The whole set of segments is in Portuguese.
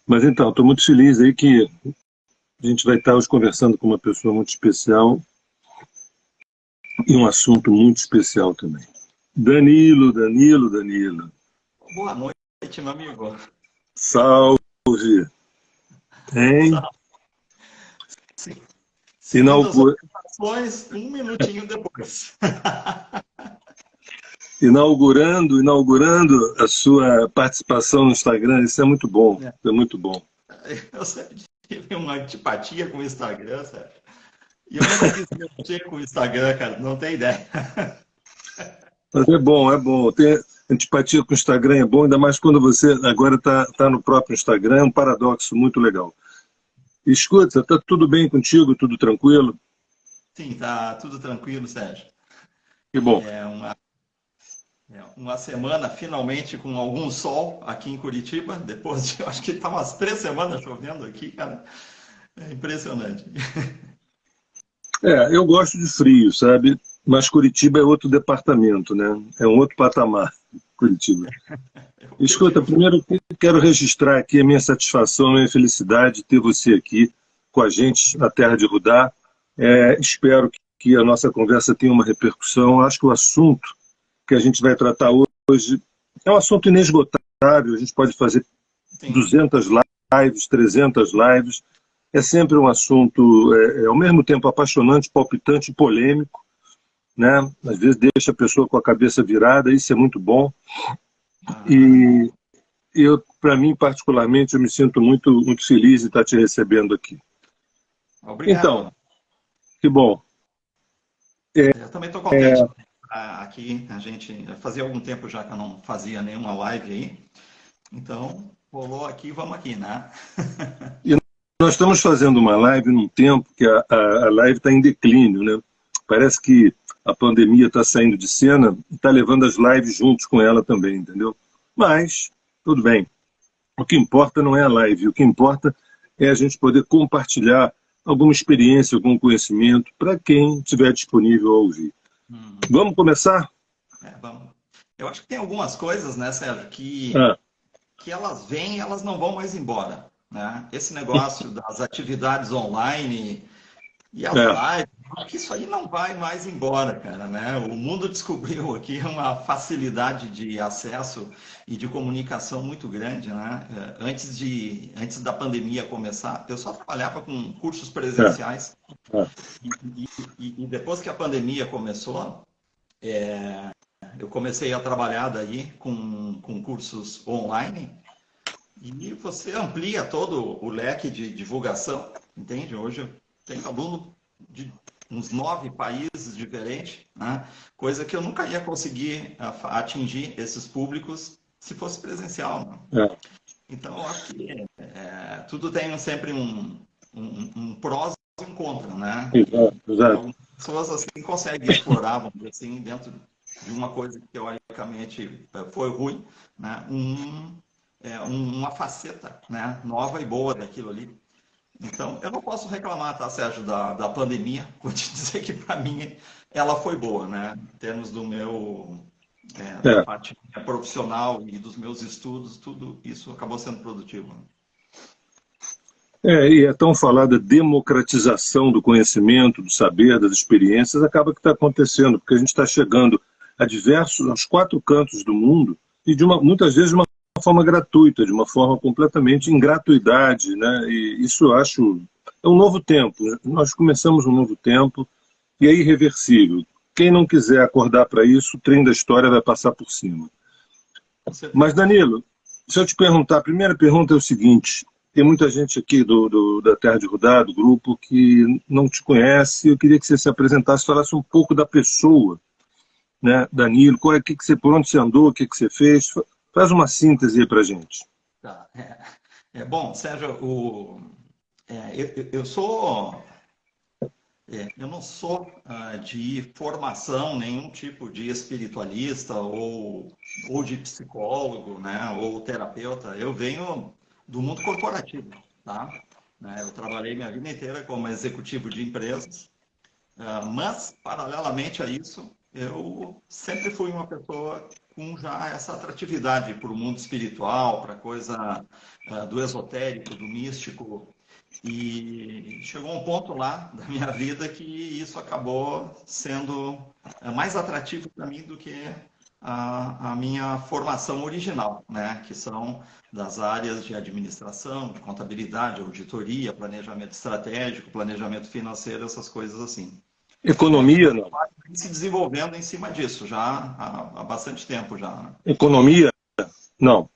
Mas então, estou muito feliz aí que a gente vai estar hoje conversando com uma pessoa muito especial e um assunto muito especial também. Danilo. Boa noite, meu amigo. Salve! Hein? Sabe? Se- Segundo as Inaugu- orientações, um minutinho depois. inaugurando a sua participação no Instagram, isso é muito bom, Né? isso é muito bom. Eu sempre tive uma antipatia com o Instagram, sabe? E eu nunca quis mexer com o Instagram, cara, não tem ideia. Mas é bom, é bom. Ter antipatia com o Instagram é bom, ainda mais quando você agora está no próprio Instagram, é um paradoxo muito legal. Escuta, está tudo bem contigo, tudo tranquilo? Sim, tá tudo tranquilo, Sérgio. Que bom. É uma semana finalmente com algum sol aqui em Curitiba, depois de, eu acho que tá umas 3 semanas chovendo aqui, cara. É impressionante. Eu gosto de frio, sabe? Mas Curitiba é outro departamento, né? É um outro patamar, Curitiba. Eu Escuta, prefiro frio. primeiro eu quero registrar aqui a minha satisfação, a minha felicidade de ter você aqui com a gente na Terra de Rudá. Espero que a nossa conversa tenha uma repercussão. Acho que o assunto que a gente vai tratar hoje é um assunto inesgotável. A gente pode fazer Sim. 200 lives, 300 lives. É sempre um assunto, ao mesmo tempo, apaixonante, palpitante e polêmico, né? Às vezes deixa a pessoa com a cabeça virada, isso é muito bom. Aham. E para mim, particularmente, eu me sinto muito feliz de estar te recebendo aqui. Então, Obrigado. que bom. Eu também estou contente. Aqui a gente fazia algum tempo já que eu não fazia nenhuma live aí. Então, rolou aqui, vamos aqui, né? E nós estamos fazendo uma live num tempo que a live está em declínio, né? Parece que a pandemia está saindo de cena e está levando as lives juntos com ela também, entendeu? Mas, tudo bem. O que importa não é a live, o que importa é a gente poder compartilhar alguma experiência, algum conhecimento para quem estiver disponível a ouvir. Uhum. Vamos começar? Vamos. Eu acho que tem algumas coisas, né, Sérgio, Ah, que elas vêm e elas não vão mais embora, né? Esse negócio das atividades online e as é, lives, acho que isso aí não vai mais embora, cara, né? O mundo descobriu aqui uma facilidade de acesso e de comunicação muito grande, né? Antes da pandemia começar, eu só trabalhava com cursos é, presenciais é. e depois que a pandemia começou, eu comecei a trabalhar daí com cursos online e você amplia todo o leque de divulgação, entende? Hoje eu tenho aluno de uns 9 países diferentes, né? Coisa que eu nunca ia conseguir atingir esses públicos se fosse presencial, né? É. Então, eu acho que tudo tem sempre um prós e um contra, né? Exato, E exato. algumas pessoas assim conseguem explorar, vamos dizer assim, dentro de uma coisa que teoricamente foi ruim, né? Uma faceta, né? Nova e boa daquilo ali. Então, eu não posso reclamar, tá, Sérgio, da pandemia. Vou te dizer que para mim ela foi boa, né? Em termos da É. parte profissional e dos meus estudos, tudo isso acabou sendo produtivo. E a tão falada democratização do conhecimento, do saber, das experiências, acaba que está acontecendo, porque a gente está chegando aos 4 cantos do mundo, e muitas vezes de uma forma gratuita, de uma forma completamente em gratuidade, né? E isso eu acho é um novo tempo. Nós começamos um novo tempo e é irreversível. Quem não quiser acordar para isso, o trem da história vai passar por cima. Com Mas, certeza. Danilo, se eu te perguntar, a primeira pergunta é o seguinte: tem muita gente aqui da Terra de Rudá, do grupo, que não te conhece. Eu queria que você se apresentasse, falasse um pouco da pessoa, né, Danilo, por onde você andou, o que você fez. Faz uma síntese aí para gente. Tá. Bom, Sérgio, eu sou. Eu não sou de formação nenhum tipo de espiritualista ou de psicólogo, né, ou terapeuta. Eu venho do mundo corporativo, tá? Né, eu trabalhei minha vida inteira como executivo de empresas, mas, paralelamente a isso, eu sempre fui uma pessoa com já essa atratividade para o mundo espiritual, para a coisa do esotérico, do místico. E chegou um ponto lá da minha vida que isso acabou sendo mais atrativo para mim do que a minha formação original, né? Que são das áreas de administração, de contabilidade, auditoria, planejamento estratégico, planejamento financeiro, essas coisas assim. Economia, não? Se desenvolvendo em cima disso já há bastante tempo já. Né? Economia, não.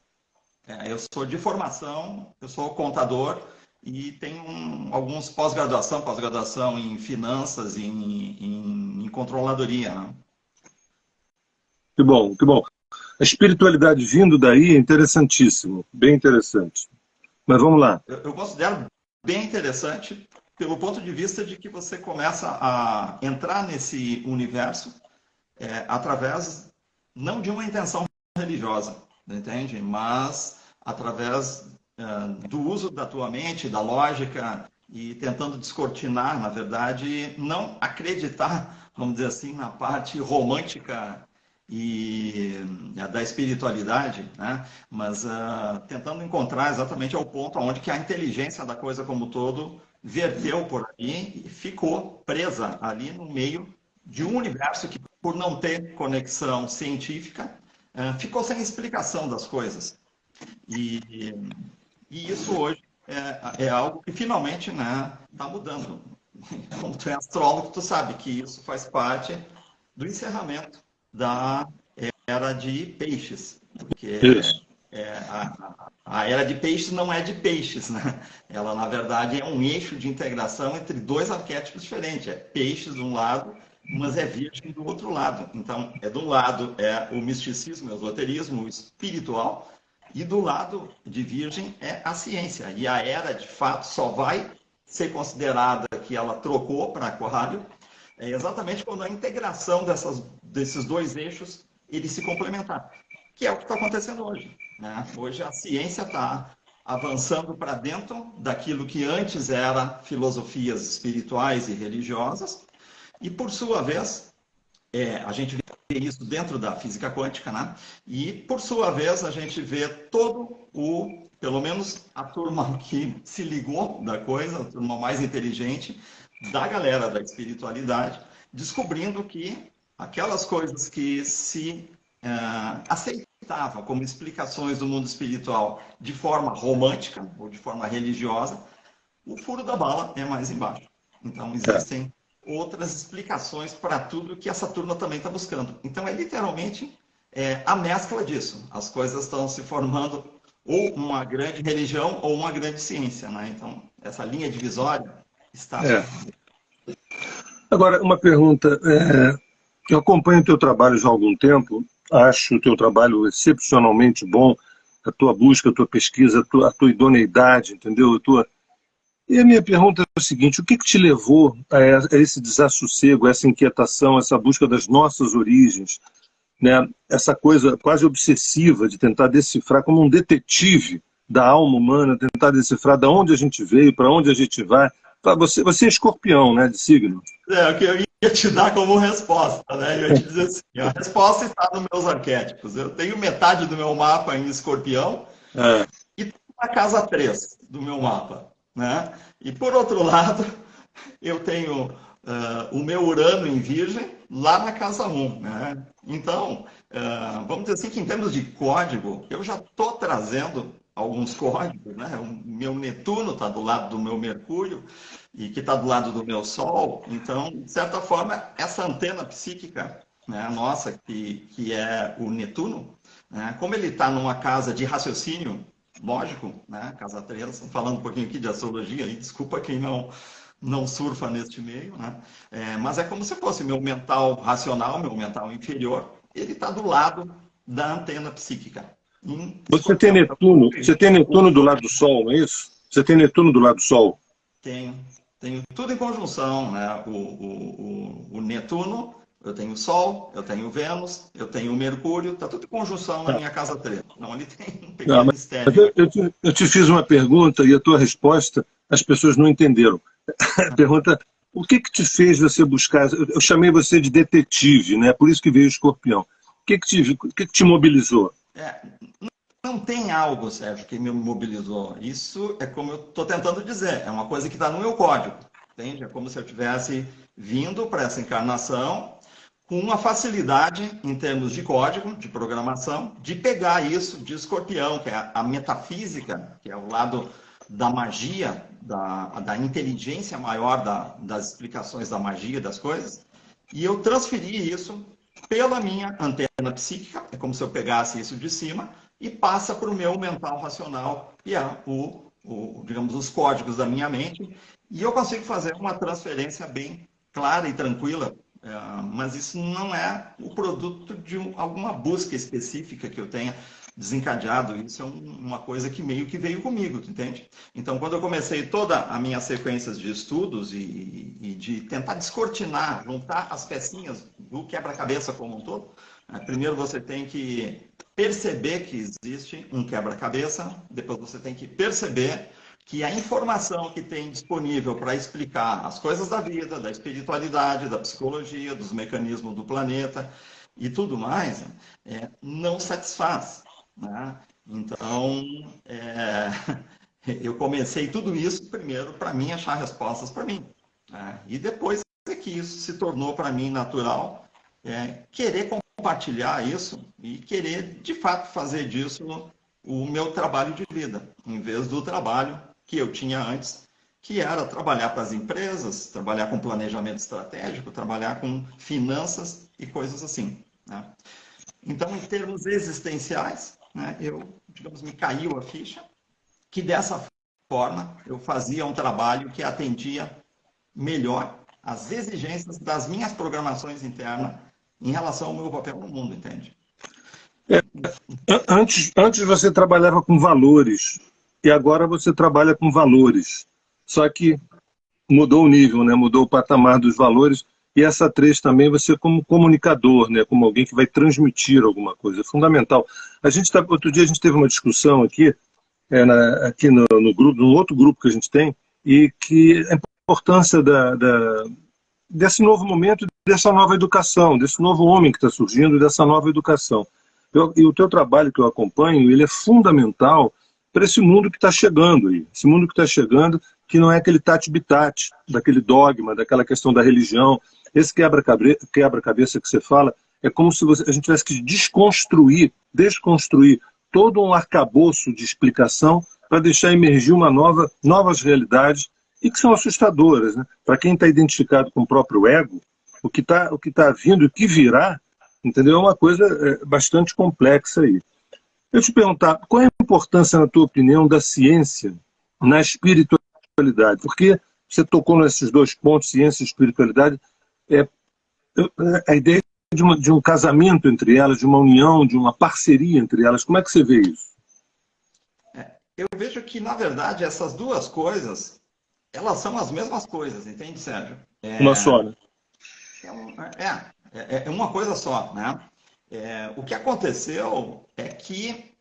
Eu sou de formação, eu sou contador e tenho alguns pós-graduação em finanças e em controladoria. Né? Que bom, que bom. A espiritualidade vindo daí é interessantíssimo, bem interessante. Mas vamos lá. Eu considero bem interessante pelo ponto de vista de que você começa a entrar nesse universo através, não de uma intenção religiosa, entende? Mas através do uso da tua mente, da lógica e tentando descortinar, na verdade, não acreditar, vamos dizer assim, na parte romântica e da espiritualidade, né? Mas tentando encontrar exatamente o ponto onde que a inteligência da coisa como um todo verteu por aí e ficou presa ali no meio de um universo que, por não ter conexão científica, ficou sem explicação das coisas. E isso hoje é algo que finalmente está mudando. Como tu é astrólogo, tu sabe que isso faz parte do encerramento da era de peixes, porque a era de peixes não é de peixes, né? Ela, na verdade, é um eixo de integração entre dois arquétipos diferentes. É peixes de um lado, mas é virgem do outro lado. Então, de um lado é o misticismo, o esoterismo, o espiritual, e do lado de virgem é a ciência. E a era, de fato, só vai ser considerada que ela trocou para aquário exatamente quando a integração desses dois eixos eles se complementar, que é o que está acontecendo hoje. Né? Hoje a ciência está avançando para dentro daquilo que antes era filosofias espirituais e religiosas, e por sua vez, a gente vê isso dentro da física quântica, né? E por sua vez a gente vê pelo menos a turma que se ligou da coisa, a turma mais inteligente, da galera da espiritualidade, descobrindo que aquelas coisas que se aceitavam como explicações do mundo espiritual de forma romântica ou de forma religiosa, o furo da bala é mais embaixo. Então existem outras explicações para tudo que essa turma também está buscando. Então é literalmente a mescla disso. As coisas estão se formando ou uma grande religião ou uma grande ciência. Né? Então essa linha divisória está... Agora, uma pergunta. Eu acompanho o teu trabalho já há algum tempo, acho o teu trabalho excepcionalmente bom, a tua busca, a tua pesquisa, a tua idoneidade, entendeu? E a minha pergunta é o seguinte: o que te levou a esse desassossego, essa inquietação, essa busca das nossas origens, né? Essa coisa quase obsessiva de tentar decifrar, como um detetive da alma humana, tentar decifrar de onde a gente veio, para onde a gente vai? Você é escorpião, né, de signo? O que eu ia te dar como resposta, né? Eu ia te dizer assim, a resposta está nos meus arquétipos. Eu tenho metade do meu mapa em escorpião e tenho a casa 3 do meu mapa, né? E por outro lado, eu tenho o meu Urano em Virgem lá na casa 1, né? Então, vamos dizer assim que em termos de código, eu já estou trazendo alguns códigos, né? O meu Netuno está do lado do meu Mercúrio e que está do lado do meu Sol. Então, de certa forma, essa antena psíquica, né, nossa, que é o Netuno, né, como ele está numa casa de raciocínio lógico, né, casa 3, falando um pouquinho aqui de astrologia, e desculpa quem não surfa neste meio, né? Mas é como se fosse meu mental racional, meu mental inferior, ele está do lado da antena psíquica. Você tem Netuno do lado do Sol, não é isso? Você tem Netuno do lado do Sol? Tenho tudo em conjunção, né? O Netuno, eu tenho o Sol, eu tenho o Vênus, eu tenho o Mercúrio, está tudo em conjunção na minha casa 3. Então, ali tem um pequeno mistério. Eu te fiz uma pergunta e a tua resposta as pessoas não entenderam. A pergunta O que te fez você buscar? Eu chamei você de detetive, né? Por isso que veio o Escorpião. O que te mobilizou? É, não tem algo, Sérgio, que me mobilizou. Isso é como eu estou tentando dizer, é uma coisa que está no meu código, entende? É como se eu tivesse vindo para essa encarnação com uma facilidade em termos de código, de programação, de pegar isso de escorpião, que é a metafísica, que é o lado da magia, da inteligência maior das explicações da magia das coisas, e eu transferi isso pela minha antena psíquica, é como se eu pegasse isso de cima, e passa para o meu mental racional, que é digamos, os códigos da minha mente, e eu consigo fazer uma transferência bem clara e tranquila, mas isso não é o produto de alguma busca específica que eu tenha desencadeado, isso é uma coisa que meio que veio comigo, entende? Então, quando eu comecei toda a minha sequência de estudos e de tentar descortinar, juntar as pecinhas do quebra-cabeça como um todo, primeiro você tem que perceber que existe um quebra-cabeça, depois você tem que perceber que a informação que tem disponível para explicar as coisas da vida, da espiritualidade, da psicologia, dos mecanismos do planeta e tudo mais, não satisfaz. Né? Então, eu comecei tudo isso primeiro para mim achar respostas para mim. Né? E depois é que isso se tornou para mim natural, querer compartilhar isso e querer, de fato, fazer disso o meu trabalho de vida, em vez do trabalho que eu tinha antes, que era trabalhar para as empresas, trabalhar com planejamento estratégico, trabalhar com finanças e coisas assim. Né? Então, em termos existenciais, né, digamos, me caiu a ficha que dessa forma eu fazia um trabalho que atendia melhor às exigências das minhas programações internas em relação ao meu papel no mundo, entende? Antes você trabalhava com valores e agora você trabalha com valores. Só que mudou o nível, né? Mudou o patamar dos valores. E essa 3 também, você como comunicador, né? Como alguém que vai transmitir alguma coisa. É fundamental. Outro dia a gente teve uma discussão aqui, aqui no grupo, num outro grupo que a gente tem, e que a importância desse novo momento, dessa nova educação, desse novo homem que está surgindo, dessa nova educação. E o teu trabalho que eu acompanho, ele é fundamental para esse mundo que está chegando aí. Esse mundo que está chegando, que não é aquele tati-bitate, daquele dogma, daquela questão da religião. Esse quebra-cabeça que você fala, é como se a gente tivesse que desconstruir todo um arcabouço de explicação para deixar emergir novas realidades e que são assustadoras. Né? Para quem está identificado com o próprio ego, o que tá vindo, o que virá, entendeu? É uma coisa bastante complexa aí. Eu te perguntar, qual é a importância, na tua opinião, da ciência na espiritualidade? Porque você tocou nesses 2 pontos, ciência e espiritualidade, a ideia de um casamento entre elas, de uma união, de uma parceria entre elas. Como é que você vê isso? Eu vejo que, na verdade, essas 2 coisas, elas são as mesmas coisas, entende, Sérgio? Uma só, né? É uma coisa só, né? O que aconteceu é que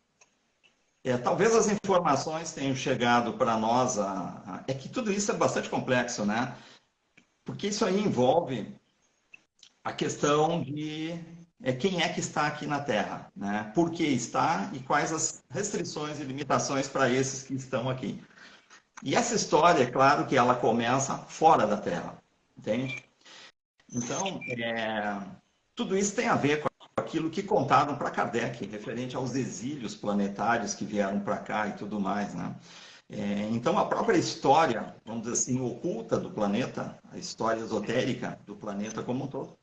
talvez as informações tenham chegado para nós, é que tudo isso é bastante complexo, né? Porque isso aí envolve a questão de quem é que está aqui na Terra, né? Por que está e quais as restrições e limitações para esses que estão aqui. E essa história, é claro que ela começa fora da Terra, entende? Então, tudo isso tem a ver com aquilo que contaram para Kardec, referente aos exílios planetários que vieram para cá e tudo mais, né? Então, a própria história, vamos dizer assim, oculta do planeta, a história esotérica do planeta como um todo,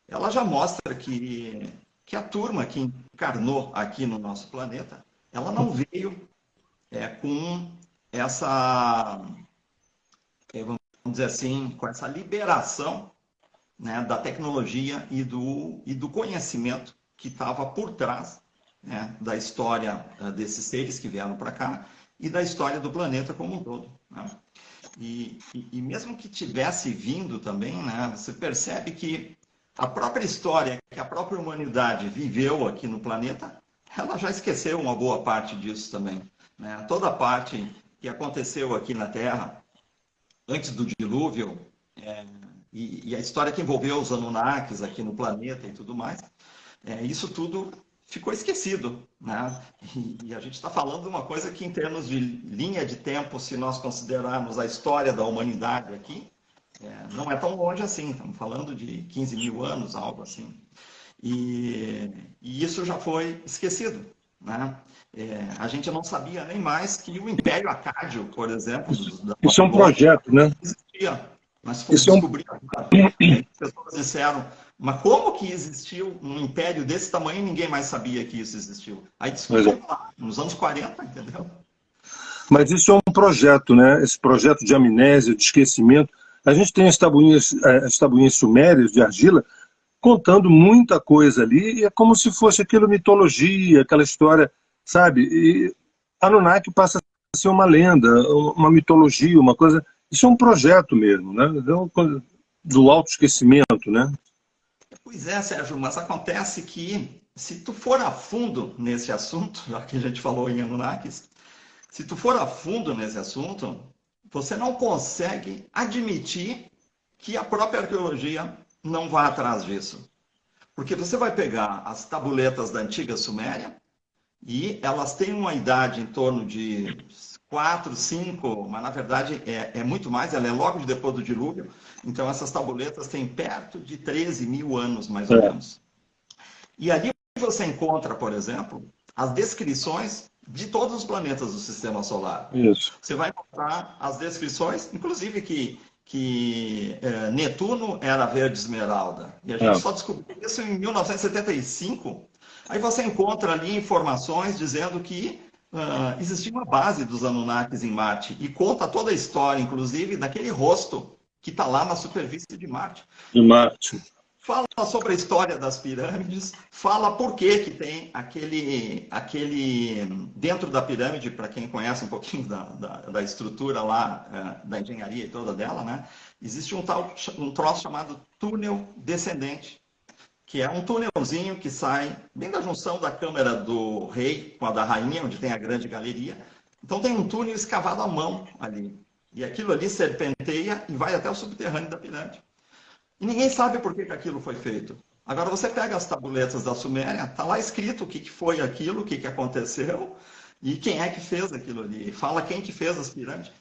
ela já mostra que a turma que encarnou aqui no nosso planeta, ela não veio com essa, vamos dizer assim, com essa liberação, né, da tecnologia e do conhecimento que estava por trás, né, da história desses seres que vieram para cá e da história do planeta como um todo. Né? E mesmo que tivesse vindo também, né, você percebe que a própria história que a própria humanidade viveu aqui no planeta, ela já esqueceu uma boa parte disso também. Né? Toda a parte que aconteceu aqui na Terra, antes do dilúvio, e a história que envolveu os Anunnakis aqui no planeta e tudo mais, isso tudo ficou esquecido, né? E a gente está falando de uma coisa que, em termos de linha de tempo, se nós considerarmos a história da humanidade aqui, não é tão longe assim. Estamos falando de 15 mil anos, algo assim. E isso já foi esquecido, né? A gente não sabia nem mais que o Império Acádio, por exemplo, Isso é um projeto, né? existia. Mas foi Isso é um... descobrir agora. As pessoas disseram, mas como que existiu um império desse tamanho e ninguém mais sabia que isso existiu? Aí descobriu lá, nos anos 40, entendeu? Mas isso é um projeto, né? Esse projeto de amnésia, de esquecimento. A gente tem as tabuinhas sumérias de argila contando muita coisa ali, e é como se fosse aquilo mitologia, aquela história, sabe? E Anunnaki passa a ser uma lenda, uma mitologia, uma coisa... Isso é um projeto mesmo, né? Do autoesquecimento, né? Pois é, Sérgio, mas acontece que, se tu for a fundo nesse assunto, já que a gente falou em Anunnakis, se tu for a fundo nesse assunto, você não consegue admitir que a própria arqueologia não vá atrás disso. Porque você vai pegar as tabuletas da antiga Suméria e elas têm uma idade em torno de 4, 5, mas na verdade é muito mais, ela é logo depois do dilúvio. Então essas tabuletas têm perto de 13 mil anos, mais ou menos. E ali você encontra, por exemplo, as descrições de todos os planetas do Sistema Solar. Isso. Você vai encontrar as descrições, inclusive que Netuno era verde esmeralda. E a gente só descobriu isso em 1975. Aí você encontra ali informações dizendo que existia uma base dos Anunnakis em Marte. E conta toda a história, inclusive, daquele rosto que está lá na superfície de Marte. De Marte. Fala sobre a história das pirâmides, fala por que tem aquele dentro da pirâmide, para quem conhece um pouquinho da estrutura lá, da engenharia e toda dela, né? Existe um troço chamado túnel descendente, que é um túnelzinho que sai bem da junção da câmara do rei com a da rainha, onde tem a grande galeria. Então tem um túnel escavado à mão ali. E aquilo ali serpenteia e vai até o subterrâneo da pirâmide. E ninguém sabe por que aquilo foi feito. Agora você pega as tabuletas da Suméria, está lá escrito o que foi aquilo, o que aconteceu e quem é que fez aquilo ali. Fala quem que fez as pirâmides.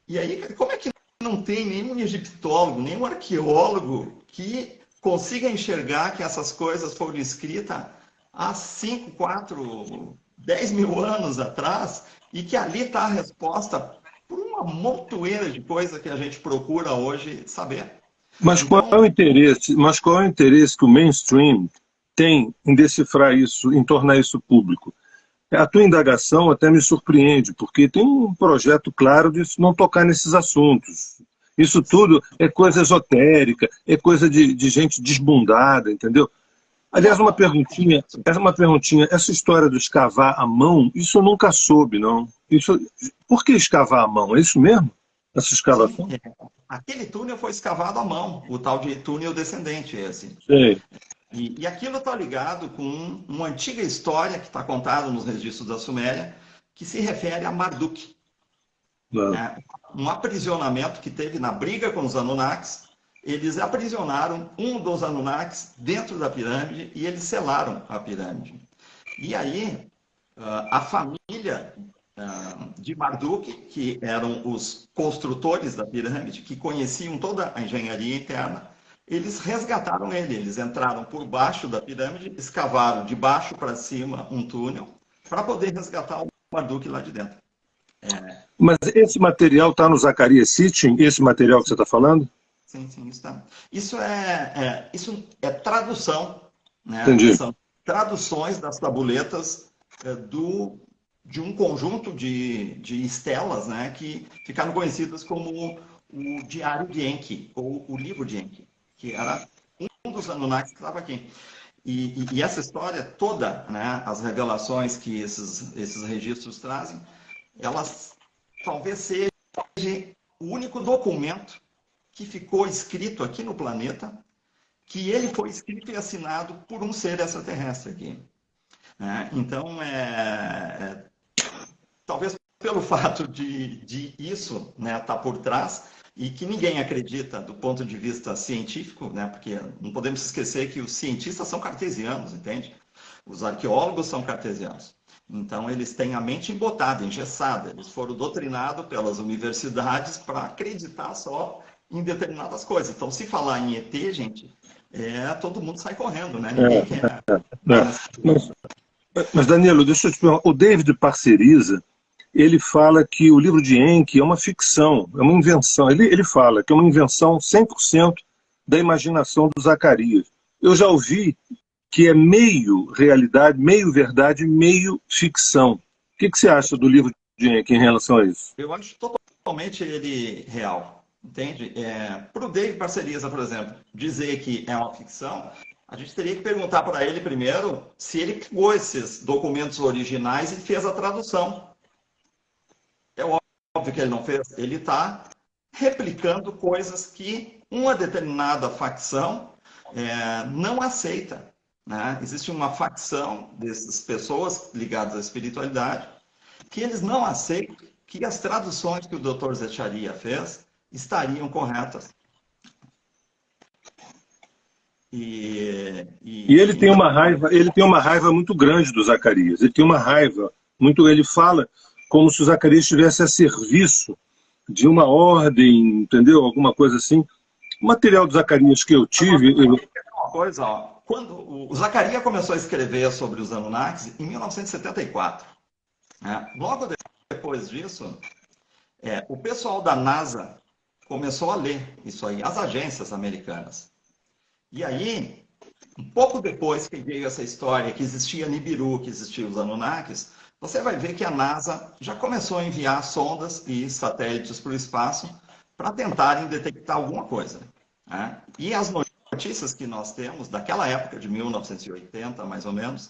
E aí, como é que não tem nenhum egiptólogo, nenhum arqueólogo que consiga enxergar que essas coisas foram escritas há 5, 4, 10 mil anos atrás e que ali está a resposta por uma montoeira de coisa que a gente procura hoje saber? Mas qual é o interesse? Mas qual é o interesse que o mainstream tem em decifrar isso, em tornar isso público? A tua indagação até me surpreende, porque tem um projeto claro de não tocar nesses assuntos. Isso tudo é coisa esotérica, é coisa de gente desbundada, entendeu? Aliás, uma perguntinha, essa história do escavar à mão, isso eu nunca soube, não. Por que escavar à mão? É isso mesmo? Essa escavação? Sim, aquele túnel foi escavado à mão, o tal de túnel descendente esse. Sei. E aquilo está ligado com uma antiga história que está contada nos registros da Suméria, que se refere a Marduk. Um aprisionamento que teve na briga com os Anunnakis. Eles aprisionaram um dos Anunnakis dentro da pirâmide e eles selaram a pirâmide. E aí, a família de Marduk, que eram os construtores da pirâmide, que conheciam toda a engenharia interna, eles resgataram ele. Eles entraram por baixo da pirâmide, escavaram de baixo para cima um túnel para poder resgatar o Marduk lá de dentro. Mas esse material está no Zacarias Sitchin, esse material que você está falando? Sim, sim, está. Isso é tradução, né? Entendi. São traduções das tabuletas de um conjunto de estelas, né, que ficaram conhecidas como o Diário de Enki, ou o Livro de Enki, que era um dos Anunnakis que estava aqui. E essa história toda, né, as revelações que esses registros trazem, elas talvez seja o único documento que ficou escrito aqui no planeta, que ele foi escrito e assinado por um ser extraterrestre aqui. Então, talvez pelo fato de isso, né, estar por trás, e que ninguém acredita do ponto de vista científico, né? Porque não podemos esquecer que os cientistas são cartesianos, entende? Os arqueólogos são cartesianos. Então, eles têm a mente embotada, engessada. Eles foram doutrinados pelas universidades para acreditar só em determinadas coisas. Então, se falar em ET, gente, todo mundo sai correndo, né? Ninguém quer. Mas, mas, Danilo, deixa eu te perguntar. O David Parceriza, ele fala que o livro de Enki é uma ficção, é uma invenção. Ele fala que é uma invenção 100% da imaginação do Zacarias. Eu já ouvi que é meio realidade, meio verdade, meio ficção. O que você acha do livro de Enki em relação a isso? Eu acho totalmente ele real, entende? Para o David Parceriza, por exemplo, dizer que é uma ficção, a gente teria que perguntar para ele primeiro se ele pegou esses documentos originais e fez a tradução. É óbvio que ele não fez. Ele está replicando coisas que uma determinada facção não aceita. Né? Existe uma facção dessas pessoas ligadas à espiritualidade que eles não aceitam que as traduções que o Dr. Zecharia fez estariam corretas. E ele tem uma raiva muito grande do Zacarias. Ele tem uma raiva muito. Ele fala como se o Zacarias estivesse a serviço de uma ordem, entendeu? Alguma coisa assim. O material do Zacarias que eu tive. Uma coisa, ó. Quando o Zacarias começou a escrever sobre os Anunnakis em 1974. Logo depois disso, o pessoal da NASA começou a ler isso aí, as agências americanas. E aí, um pouco depois que veio essa história que existia Nibiru, que existia os Anunnakis, você vai ver que a NASA já começou a enviar sondas e satélites para o espaço para tentarem detectar alguma coisa. Né? E as notícias que nós temos daquela época, de 1980 mais ou menos,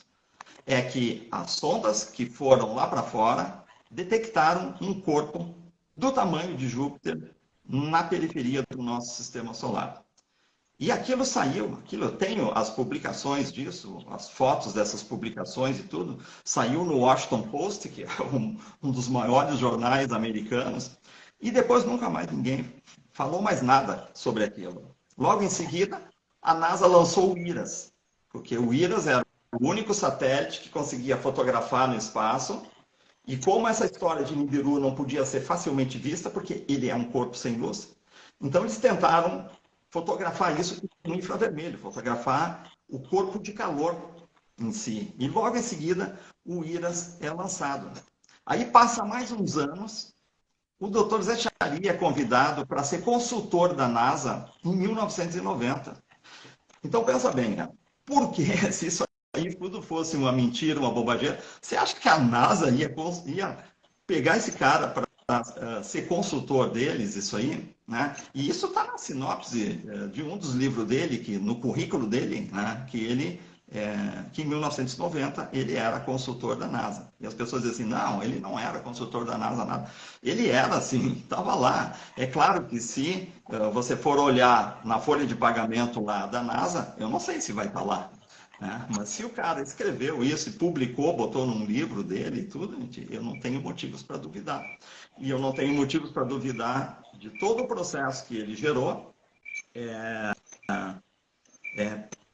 é que as sondas que foram lá para fora detectaram um corpo do tamanho de Júpiter na periferia do nosso sistema solar. E aquilo saiu, eu tenho as publicações disso, as fotos dessas publicações e tudo, saiu no Washington Post, que é um dos maiores jornais americanos, e depois nunca mais ninguém falou mais nada sobre aquilo. Logo em seguida, a NASA lançou o IRAS, porque o IRAS era o único satélite que conseguia fotografar no espaço, e como essa história de Nibiru não podia ser facilmente vista, porque ele é um corpo sem luz, então eles tentaram fotografar isso no infravermelho, fotografar o corpo de calor em si. E logo em seguida, o IRAS é lançado. Aí passa mais uns anos, o Dr. Zecharia é convidado para ser consultor da NASA em 1990. Então, pensa bem, né? Por que, se isso aí tudo fosse uma mentira, uma bobageira, você acha que a NASA ia pegar esse cara para ser consultor deles, isso aí? Né? E isso está na sinopse de um dos livros dele, que no currículo dele, né, que em 1990 ele era consultor da NASA. E as pessoas dizem assim, não, ele não era consultor da NASA, nada. Ele era, assim, estava lá. É claro que se você for olhar na folha de pagamento lá da NASA, eu não sei se vai estar lá. Né? Mas se o cara escreveu isso e publicou, botou num livro dele e tudo, gente, eu não tenho motivos para duvidar. E eu não tenho motivos para duvidar de todo o processo que ele gerou,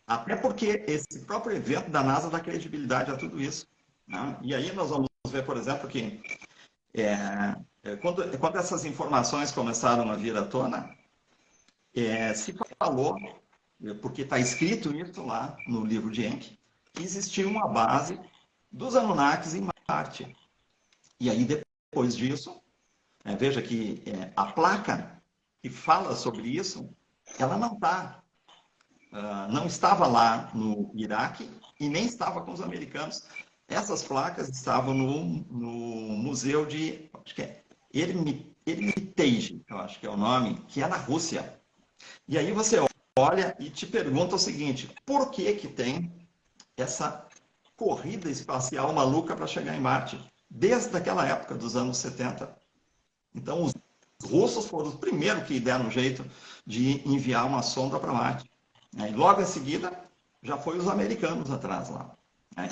até porque esse próprio evento da NASA dá credibilidade a tudo isso. Né? E aí nós vamos ver, por exemplo, que quando essas informações começaram a vir à tona, se falou, porque está escrito isso lá no livro de Enki, que existia uma base dos Anunnakis em Marte. E aí, depois disso, veja que a placa que fala sobre isso, ela não estava lá no Iraque e nem estava com os americanos. Essas placas estavam no museu de, acho que é Hermitage, eu acho que é o nome, que é na Rússia. E aí você olha e te pergunta o seguinte, por que que tem essa corrida espacial maluca para chegar em Marte? Desde aquela época, dos anos 70. Então, os russos foram os primeiros que deram um jeito de enviar uma sonda para Marte. E logo em seguida, já foi os americanos atrás lá.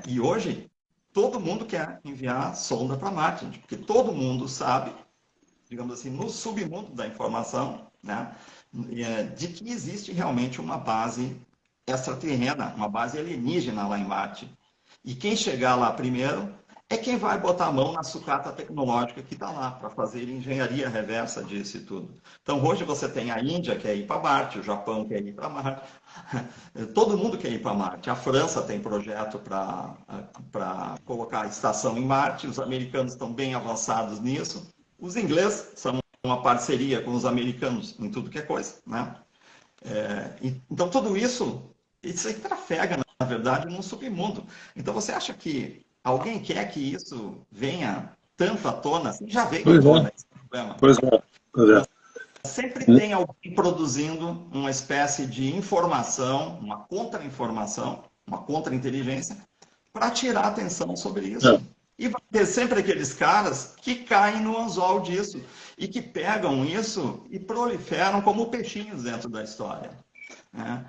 E hoje, todo mundo quer enviar sonda para Marte, porque todo mundo sabe digamos assim, no submundo da informação, né, de que existe realmente uma base extraterrena, uma base alienígena lá em Marte. E quem chegar lá primeiro é quem vai botar a mão na sucata tecnológica que está lá para fazer engenharia reversa disso e tudo. Então, hoje você tem a Índia que quer ir para Marte, o Japão quer ir para Marte, todo mundo quer ir para Marte. A França tem projeto para colocar a estação em Marte, os americanos estão bem avançados nisso, os ingleses são uma parceria com os americanos em tudo que é coisa, né? Então, tudo isso aí trafega, na verdade, num submundo. Então, você acha que alguém quer que isso venha tanto à tona? Assim, já veio à Pois tona é, esse problema. pois é, pois é. Sempre tem alguém produzindo uma espécie de informação, uma contra-informação, uma contra-inteligência, para tirar a atenção sobre isso. E vai ter sempre aqueles caras que caem no anzol disso e que pegam isso e proliferam como peixinhos dentro da história, né?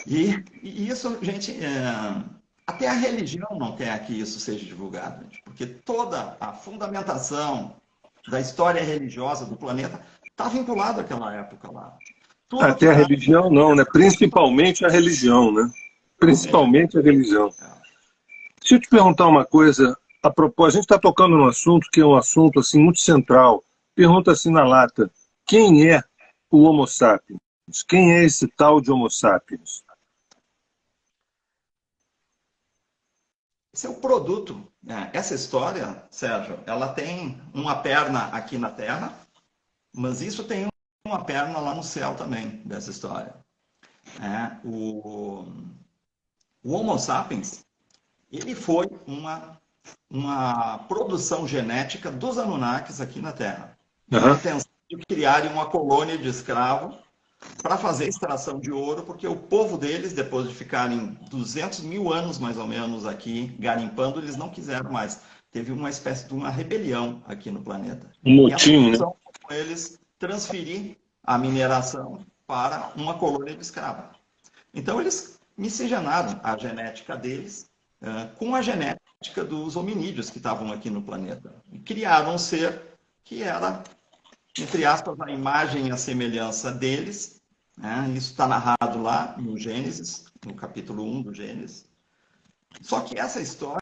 E isso, gente, até a religião não quer que isso seja divulgado, gente, porque toda a fundamentação da história religiosa do planeta está vinculada àquela época lá. Tudo que Até a está... religião não, né? Principalmente a religião, né? Principalmente a religião. Deixa eu te perguntar uma coisa, a propósito, a gente está tocando num assunto que é um assunto assim, muito central. Pergunta assim na lata, quem é o Homo sapiens? Quem é esse tal de Homo sapiens? Esse é o produto, né? Essa história, Sérgio, ela tem uma perna aqui na Terra, mas isso tem uma perna lá no céu também, dessa história. O Homo sapiens, ele foi uma produção genética dos Anunnakis aqui na Terra, na intenção de criarem uma colônia de escravos para fazer extração de ouro, porque o povo deles, depois de ficarem 200 mil anos mais ou menos aqui garimpando, eles não quiseram mais. Teve uma espécie de uma rebelião aqui no planeta. Um E a motim, né? solução foi eles transferir a mineração para uma colônia de escravos. Então eles miscigenaram a genética deles com a genética dos hominídeos que estavam aqui no planeta. E criaram um ser que era, entre aspas, a imagem e a semelhança deles. Isso está narrado lá no Gênesis, no capítulo 1 do Gênesis. Só que essa história,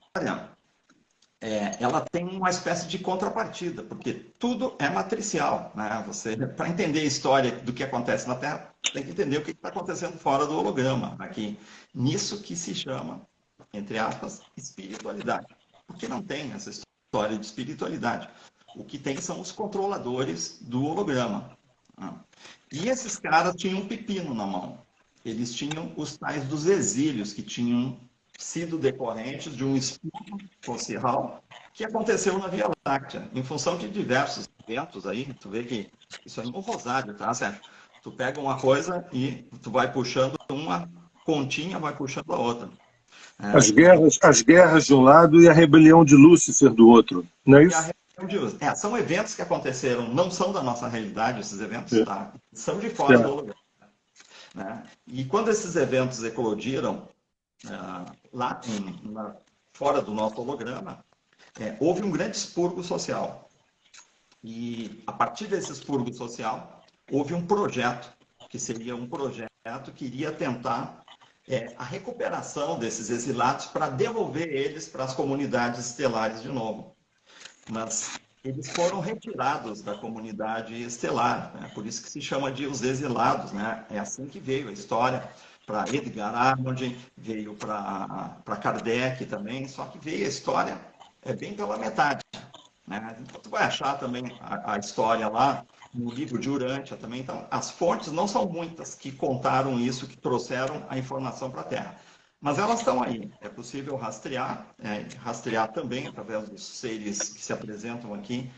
ela tem uma espécie de contrapartida, porque tudo é matricial, né? Você, para entender a história do que acontece na Terra, tem que entender o que está acontecendo fora do holograma, aqui. Nisso que se chama, entre aspas, espiritualidade. Porque não tem essa história de espiritualidade. O que tem são os controladores do holograma. E esses caras tinham um pepino na mão. Eles tinham os tais dos exílios, que tinham sido decorrentes de um estudo social que aconteceu na Via Láctea, em função de diversos eventos aí. Tu vê que isso é um rosário, tá, Sérgio? Tu pega uma coisa e tu vai puxando uma continha, vai puxando a outra. As guerras de um lado e a rebelião de Lúcifer do outro, não é isso? São eventos que aconteceram, não são da nossa realidade esses eventos, tá? São de fora do holograma. Né? E quando esses eventos eclodiram lá fora do nosso holograma, houve um grande expurgo social. E a partir desse expurgo social, houve um projeto, que seria um projeto que iria tentar a recuperação desses exilados para devolver eles para as comunidades estelares de novo. Mas eles foram retirados da comunidade estelar, né? Por isso que se chama de os exilados, né? É assim que veio a história para Edgar Arnold, veio para Kardec também, só que veio a história bem pela metade, né? Então, tu vai achar também a história lá no livro de Urântia também. Então, as fontes não são muitas que contaram isso, que trouxeram a informação para a Terra. Mas elas estão aí, é possível rastrear, rastrear também através dos seres que se apresentam aqui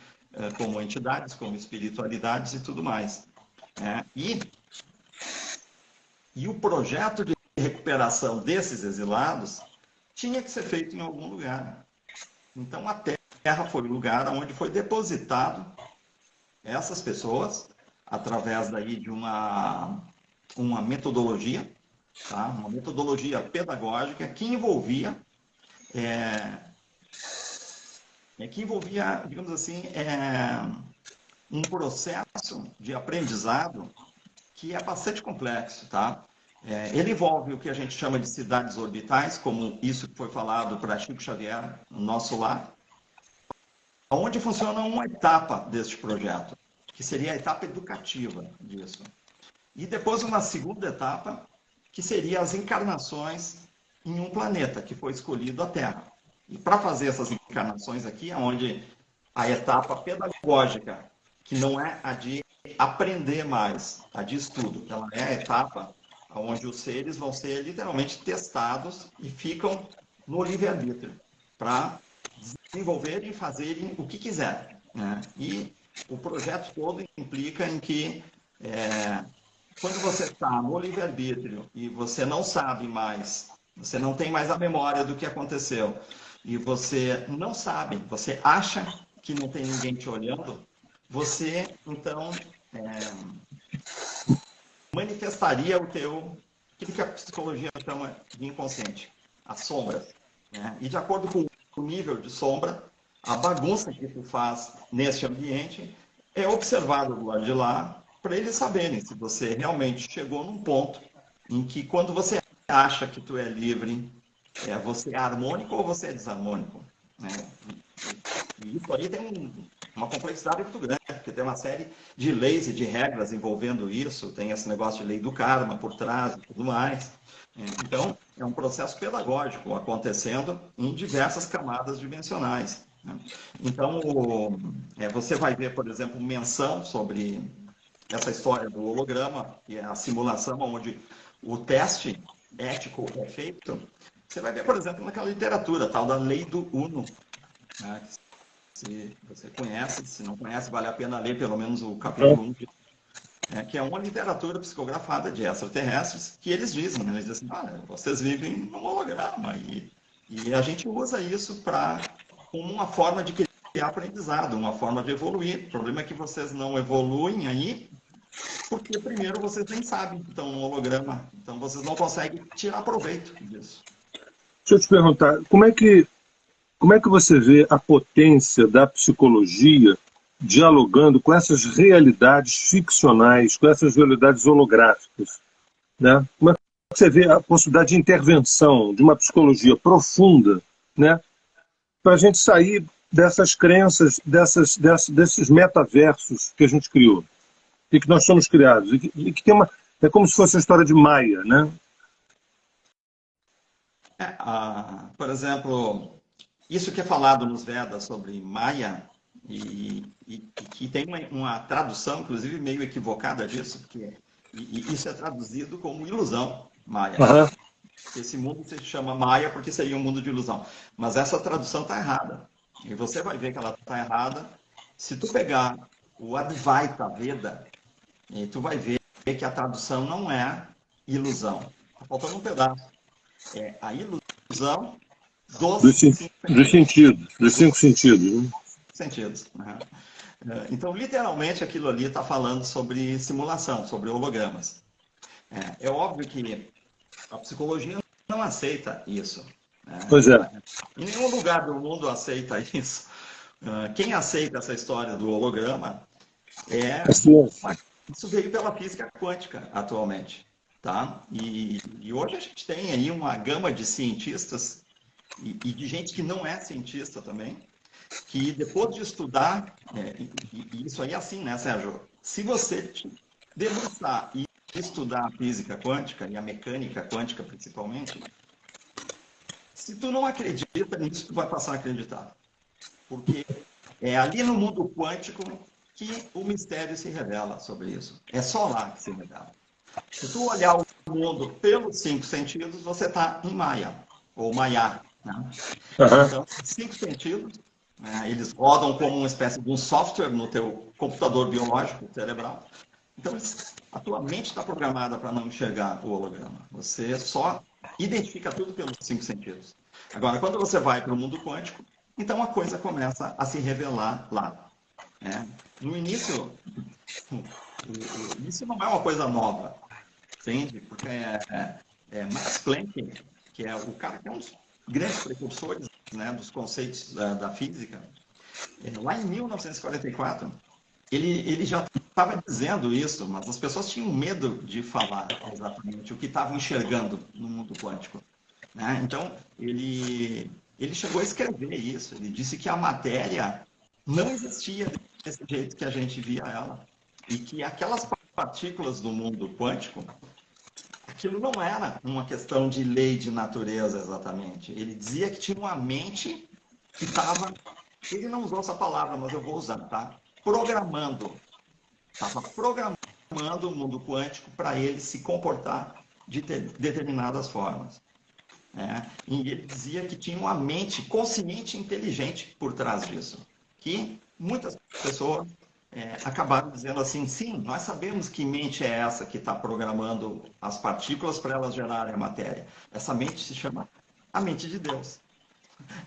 como entidades, como espiritualidades e tudo mais. E o projeto de recuperação desses exilados tinha que ser feito em algum lugar. Então a Terra foi o lugar onde foi depositado essas pessoas através daí de uma metodologia, tá? Uma metodologia pedagógica que envolvia, digamos assim, um processo de aprendizado que é bastante complexo, tá? Ele envolve o que a gente chama de cidades orbitais, como isso que foi falado para Chico Xavier, no nosso lar, onde funciona uma etapa deste projeto, que seria a etapa educativa disso. E depois uma segunda etapa, que seria as encarnações em um planeta, que foi escolhido a Terra. E para fazer essas encarnações aqui, é onde a etapa pedagógica, que não é a de aprender mais, a de estudo, ela é a etapa onde os seres vão ser literalmente testados e ficam no livre-arbítrio, para desenvolverem e fazerem o que quiserem, né? E o projeto todo implica em que, quando você está no livre-arbítrio e você não sabe mais, você não tem mais a memória do que aconteceu, e você não sabe, você acha que não tem ninguém te olhando, você, então, manifestaria aquilo que a psicologia chama de inconsciente, as sombras, né? E de acordo com o nível de sombra, a bagunça que tu faz nesse ambiente é observado do lado de lá, para eles saberem se você realmente chegou num ponto em que, quando você acha que tu é livre, você é harmônico ou você é desarmônico, né? E isso aí tem uma complexidade muito grande, porque tem uma série de leis e de regras envolvendo isso, tem esse negócio de lei do karma por trás e tudo mais. Então, é um processo pedagógico acontecendo em diversas camadas dimensionais, né? Então, você vai ver, por exemplo, menção sobre essa história do holograma, que é a simulação onde o teste ético é feito. Você vai ver, por exemplo, naquela literatura, tal da lei do Uno, né? Se você conhece, se não conhece, vale a pena ler pelo menos o capítulo 1, que é uma literatura psicografada de extraterrestres, que eles dizem, né? Eles dizem assim, vocês vivem num holograma, e a gente usa isso como uma forma de criar aprendizado, uma forma de evoluir. O problema é que vocês não evoluem aí, porque primeiro vocês nem sabem que estão no holograma, então vocês não conseguem tirar proveito disso. Deixa eu te perguntar, como é que você vê a potência da psicologia dialogando com essas realidades ficcionais, com essas realidades holográficas, né? Como é que você vê a possibilidade de intervenção de uma psicologia profunda, né, para a gente sair dessas crenças, desses metaversos que a gente criou e que nós somos criados, e que tem é como se fosse a história de Maia, né? Por exemplo, isso que é falado nos Vedas sobre Maia, e que tem uma tradução, inclusive, meio equivocada disso, porque isso é traduzido como ilusão, Maia. Uhum. Esse mundo se chama Maia porque seria um mundo de ilusão. Mas essa tradução está errada. E você vai ver que ela está errada se tu pegar o Advaita Veda, e tu vai ver que a tradução não é ilusão. Está faltando um pedaço. É a ilusão dos cinco sentidos. Sentidos. Né? Então, literalmente, aquilo ali está falando sobre simulação, sobre hologramas. É óbvio que a psicologia não aceita isso, né? Pois é. Em nenhum lugar do mundo aceita isso. Quem aceita essa história do holograma isso veio pela física quântica atualmente, tá? E hoje a gente tem aí uma gama de cientistas e de gente que não é cientista também, que depois de estudar, e isso aí é assim, né, Sérgio? Se você debruçar e estudar a física quântica e a mecânica quântica principalmente, se tu não acredita nisso, tu vai passar a acreditar. Porque é ali no mundo quântico que o mistério se revela sobre isso. É só lá que se revela. Se tu olhar o mundo pelos 5 sentidos, você está em Maia, ou Maiá, né? Uhum. Então, 5 sentidos, eles rodam como uma espécie de um software no teu computador biológico cerebral. Então, a tua mente está programada para não enxergar o holograma. Você só identifica tudo pelos 5 sentidos. Agora, quando você vai para o mundo quântico, então a coisa começa a se revelar lá. No início, isso não é uma coisa nova, entende? Porque Max Planck, que é o cara que é um dos grandes precursores, né, dos conceitos da física, lá em 1944, ele já estava dizendo isso, mas as pessoas tinham medo de falar exatamente o que estavam enxergando no mundo quântico, né? Então, ele chegou a escrever isso. Ele disse que a matéria não existia desse jeito que a gente via ela. E que aquelas partículas do mundo quântico, aquilo não era uma questão de lei de natureza exatamente. Ele dizia que tinha uma mente que estava... Ele não usou essa palavra, mas eu vou usar, tá? Programando. Estava programando o mundo quântico para ele se comportar de determinadas formas. Né? E ele dizia que tinha uma mente consciente e inteligente por trás disso. Que muitas pessoas acabaram dizendo assim, sim, nós sabemos que mente é essa que está programando as partículas para elas gerarem a matéria. Essa mente se chama a mente de Deus.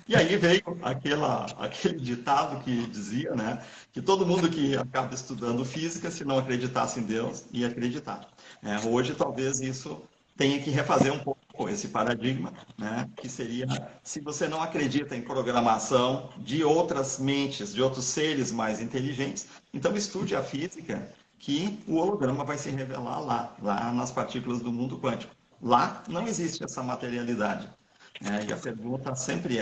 E aí veio aquele ditado que dizia, né, que todo mundo que acaba estudando física, se não acreditasse em Deus, ia acreditar. Hoje, talvez isso tenha que refazer um pouco esse paradigma, né, que seria, se você não acredita em programação de outras mentes, de outros seres mais inteligentes, então estude a física, que o holograma vai se revelar lá nas partículas do mundo quântico. Lá não existe essa materialidade. E a pergunta sempre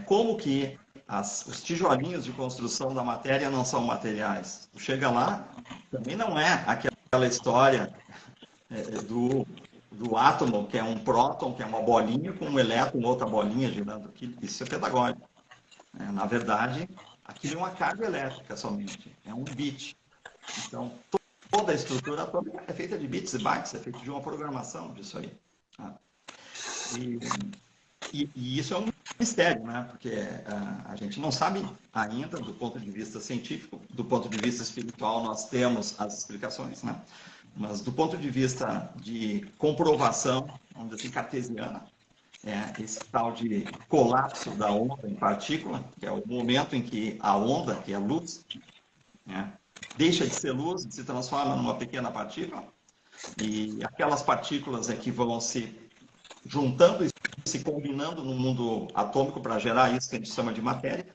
como que os tijolinhos de construção da matéria não são materiais? Chega lá, também não é aquela história do átomo, que é um próton, que é uma bolinha, com um elétron, outra bolinha girando aqui. Isso é pedagógico. Na verdade, aquilo é uma carga elétrica somente, é um bit. Então, toda a estrutura atômica é feita de bits e bytes, é feita de uma programação disso aí. E isso é um mistério, né? Porque a gente não sabe ainda, do ponto de vista científico, do ponto de vista espiritual, nós temos as explicações, né? Mas do ponto de vista de comprovação, vamos dizer assim, cartesiana, esse tal de colapso da onda em partícula, que é o momento em que a onda, que é a luz, deixa de ser luz e se transforma numa pequena partícula, e aquelas partículas que vão se juntando e se combinando no mundo atômico para gerar isso que a gente chama de matéria.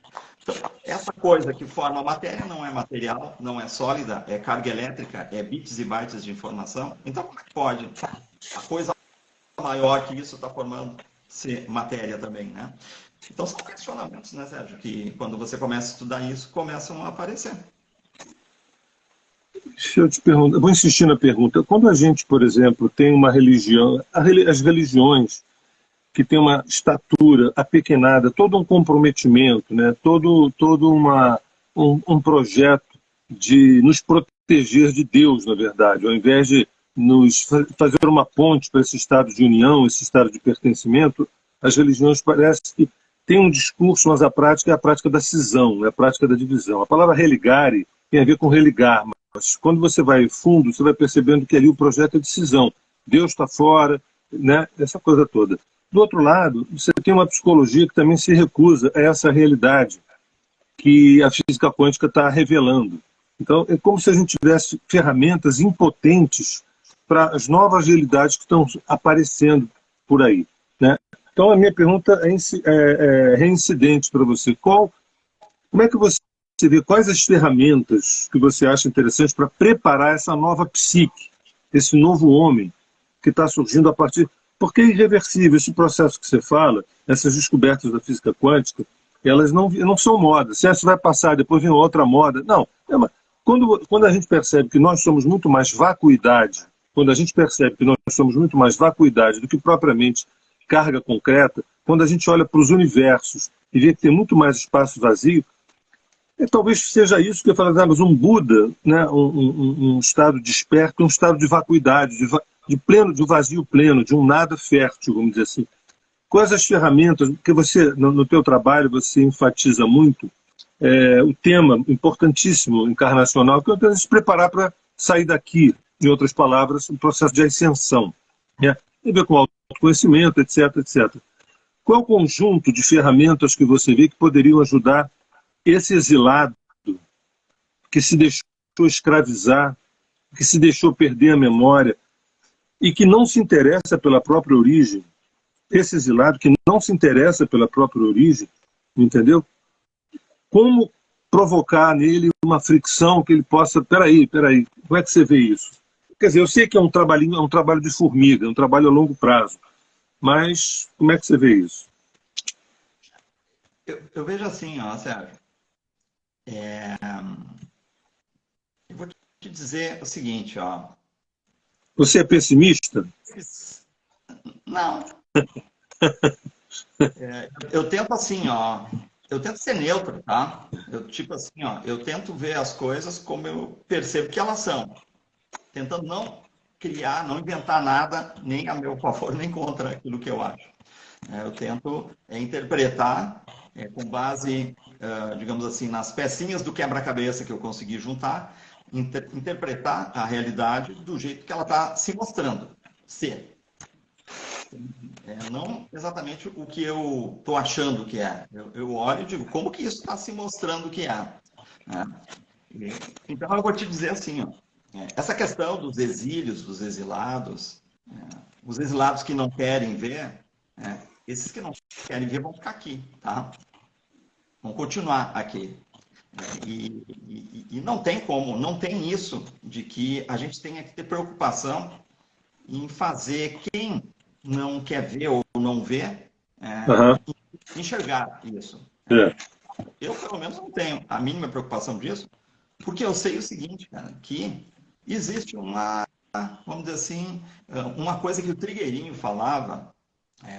Então, essa coisa que forma a matéria não é material, não é sólida, é carga elétrica, é bits e bytes de informação. Então, como é que pode a coisa maior que isso está formando ser matéria também, né? Então, são questionamentos, né, Sérgio, que quando você começa a estudar isso, começam a aparecer. Se eu te pergunto, eu vou insistir na pergunta. Quando a gente, por exemplo, tem uma religião, as religiões que tem uma estatura apequenada, todo um comprometimento, né? todo um projeto de nos proteger de Deus, na verdade, ao invés de nos fazer uma ponte para esse estado de união, esse estado de pertencimento, as religiões parecem que têm um discurso, mas a prática é a prática da cisão, é a prática da divisão. A palavra religare tem a ver com religar, mas quando você vai fundo, você vai percebendo que ali o projeto é de cisão. Deus está fora, né? Essa coisa toda. Do outro lado, você tem uma psicologia que também se recusa a essa realidade que a física quântica está revelando. Então, é como se a gente tivesse ferramentas impotentes para as novas realidades que estão aparecendo por aí, né? Então, a minha pergunta é reincidente para você. Como é que você vê, quais as ferramentas que você acha interessantes para preparar essa nova psique, esse novo homem que está surgindo a partir... Porque é irreversível esse processo que você fala, essas descobertas da física quântica, elas não são modas. Se essa vai passar, depois vem outra moda. Não. Quando a gente percebe que nós somos muito mais vacuidade, quando a gente percebe que nós somos muito mais vacuidade do que propriamente carga concreta, quando a gente olha para os universos e vê que tem muito mais espaço vazio, talvez seja isso que eu falo, mas um Buda, né, um estado desperto, um estado de vacuidade, de vazio pleno, de um nada fértil, vamos dizer assim. Quais as ferramentas, porque você, no teu trabalho, você enfatiza muito o tema importantíssimo, encarnacional, que é se preparar para sair daqui, em outras palavras, um processo de ascensão, né? Tem a ver com autoconhecimento, etc, etc. Qual é o conjunto de ferramentas que você vê que poderiam ajudar esse exilado que se deixou escravizar, que se deixou perder a memória e que não se interessa pela própria origem, esse exilado que não se interessa pela própria origem, entendeu? Como provocar nele uma fricção que ele possa... Peraí, como é que você vê isso? Quer dizer, eu sei que é um trabalho de formiga, é um trabalho a longo prazo, mas como é que você vê isso? Eu vejo assim, ó, Sérgio. Eu vou te dizer o seguinte, ó. Você é pessimista? Não. Eu tento assim, ó. Eu tento ser neutro, tá? Tipo assim, ó. Eu tento ver as coisas como eu percebo que elas são. Tentando não criar, não inventar nada, nem a meu favor, nem contra aquilo que eu acho. Eu tento interpretar com base, digamos assim, nas pecinhas do quebra-cabeça que eu consegui juntar, interpretar a realidade do jeito que ela está se mostrando ser. Não exatamente o que eu estou achando que é. Eu olho e digo, como que isso está se mostrando que é? Então, eu vou te dizer assim, ó, essa questão dos exílios, dos exilados, os exilados que não querem ver, esses que não querem ver vão ficar aqui, tá? Vão continuar aqui. E não tem como, não tem isso de que a gente tenha que ter preocupação em fazer quem não quer ver ou não vê, enxergar isso. Eu, pelo menos, não tenho a mínima preocupação disso, porque eu sei o seguinte, cara, que existe uma, vamos dizer assim, uma coisa que o Trigueirinho falava.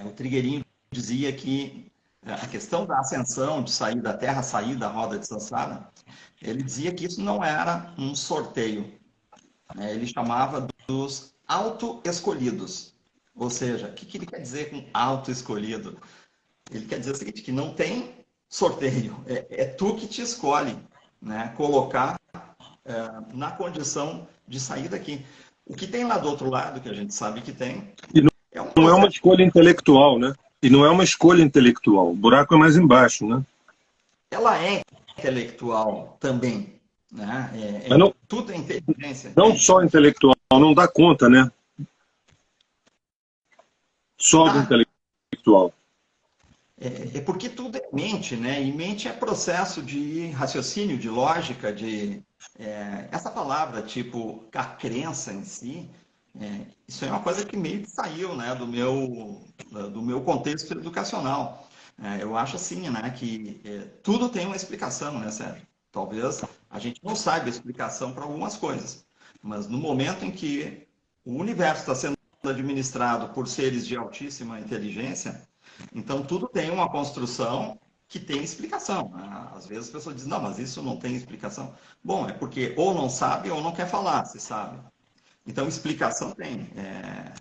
O Trigueirinho dizia que a questão da ascensão, de sair da Terra, sair da roda de Sansara, ele dizia que isso não era um sorteio. Ele chamava dos auto-escolhidos. Ou seja, o que ele quer dizer com auto-escolhido? Ele quer dizer o seguinte, que não tem sorteio, é tu que te escolhe, né? Colocar na condição de sair daqui. O que tem lá do outro lado, que a gente sabe que tem, é um não é uma processo. escolha intelectual, né? E não é uma escolha intelectual. O buraco é mais embaixo, né? Ela é intelectual também, né? Mas não, Tudo é inteligência. não só intelectual, não dá conta, né? Só do Tá? intelectual. Porque tudo é mente, né? E mente é processo de raciocínio, de lógica, essa palavra, tipo, a crença em si, isso é uma coisa que meio que saiu, né, do meu contexto educacional. Eu acho assim, né, que tudo tem uma explicação, né, Sérgio? Talvez a gente não saiba a explicação para algumas coisas, mas no momento em que o universo está sendo administrado por seres de altíssima inteligência, então tudo tem uma construção que tem explicação. Às vezes as pessoas dizem, não, mas isso não tem explicação. Bom, é porque ou não sabe ou não quer falar, se sabe. Então, explicação tem.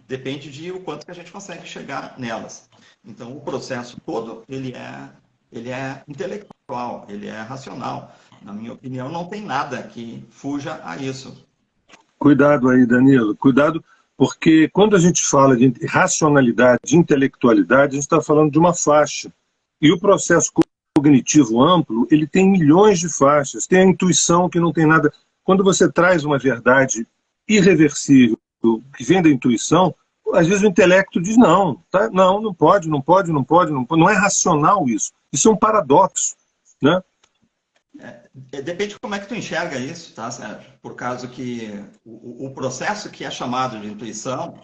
Depende de o quanto que a gente consegue chegar nelas. Então, o processo todo, ele é intelectual, ele é racional. Na minha opinião, não tem nada que fuja a isso. Cuidado aí, Danilo. Cuidado, porque quando a gente fala de racionalidade, de intelectualidade, a gente está falando de uma faixa. E o processo cognitivo amplo, ele tem milhões de faixas. Tem a intuição que não tem nada... Quando você traz uma verdade irreversível, que vem da intuição, às vezes o intelecto diz não, tá? Não pode, não é racional isso. Isso é um paradoxo, né? Depende de como é que tu enxerga isso, tá, Sérgio? Por causa que o processo que é chamado de intuição,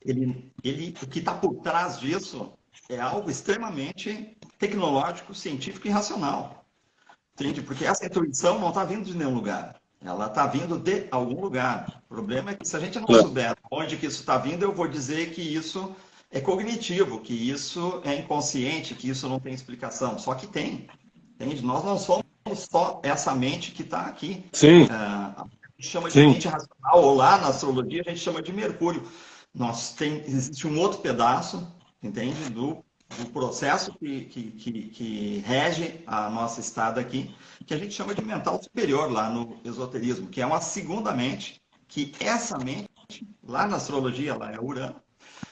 o que está por trás disso é algo extremamente tecnológico, científico e racional. Entende? Porque essa intuição não está vindo de nenhum lugar. Ela está vindo de algum lugar. O problema é que se a gente não souber onde que isso está vindo, eu vou dizer que isso é cognitivo, que isso é inconsciente, que isso não tem explicação. Só que tem. Entende? Nós não somos só essa mente que está aqui. Sim. A gente chama de mente racional, ou lá na astrologia a gente chama de Mercúrio. Existe um outro pedaço, entende? Do processo que rege a nossa estada aqui, que a gente chama de mental superior lá no esoterismo, que é uma segunda mente, que essa mente, lá na astrologia, lá é Urano,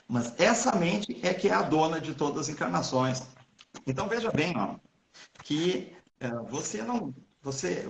mas essa mente é que é a dona de todas as encarnações. Então, veja bem, ó, que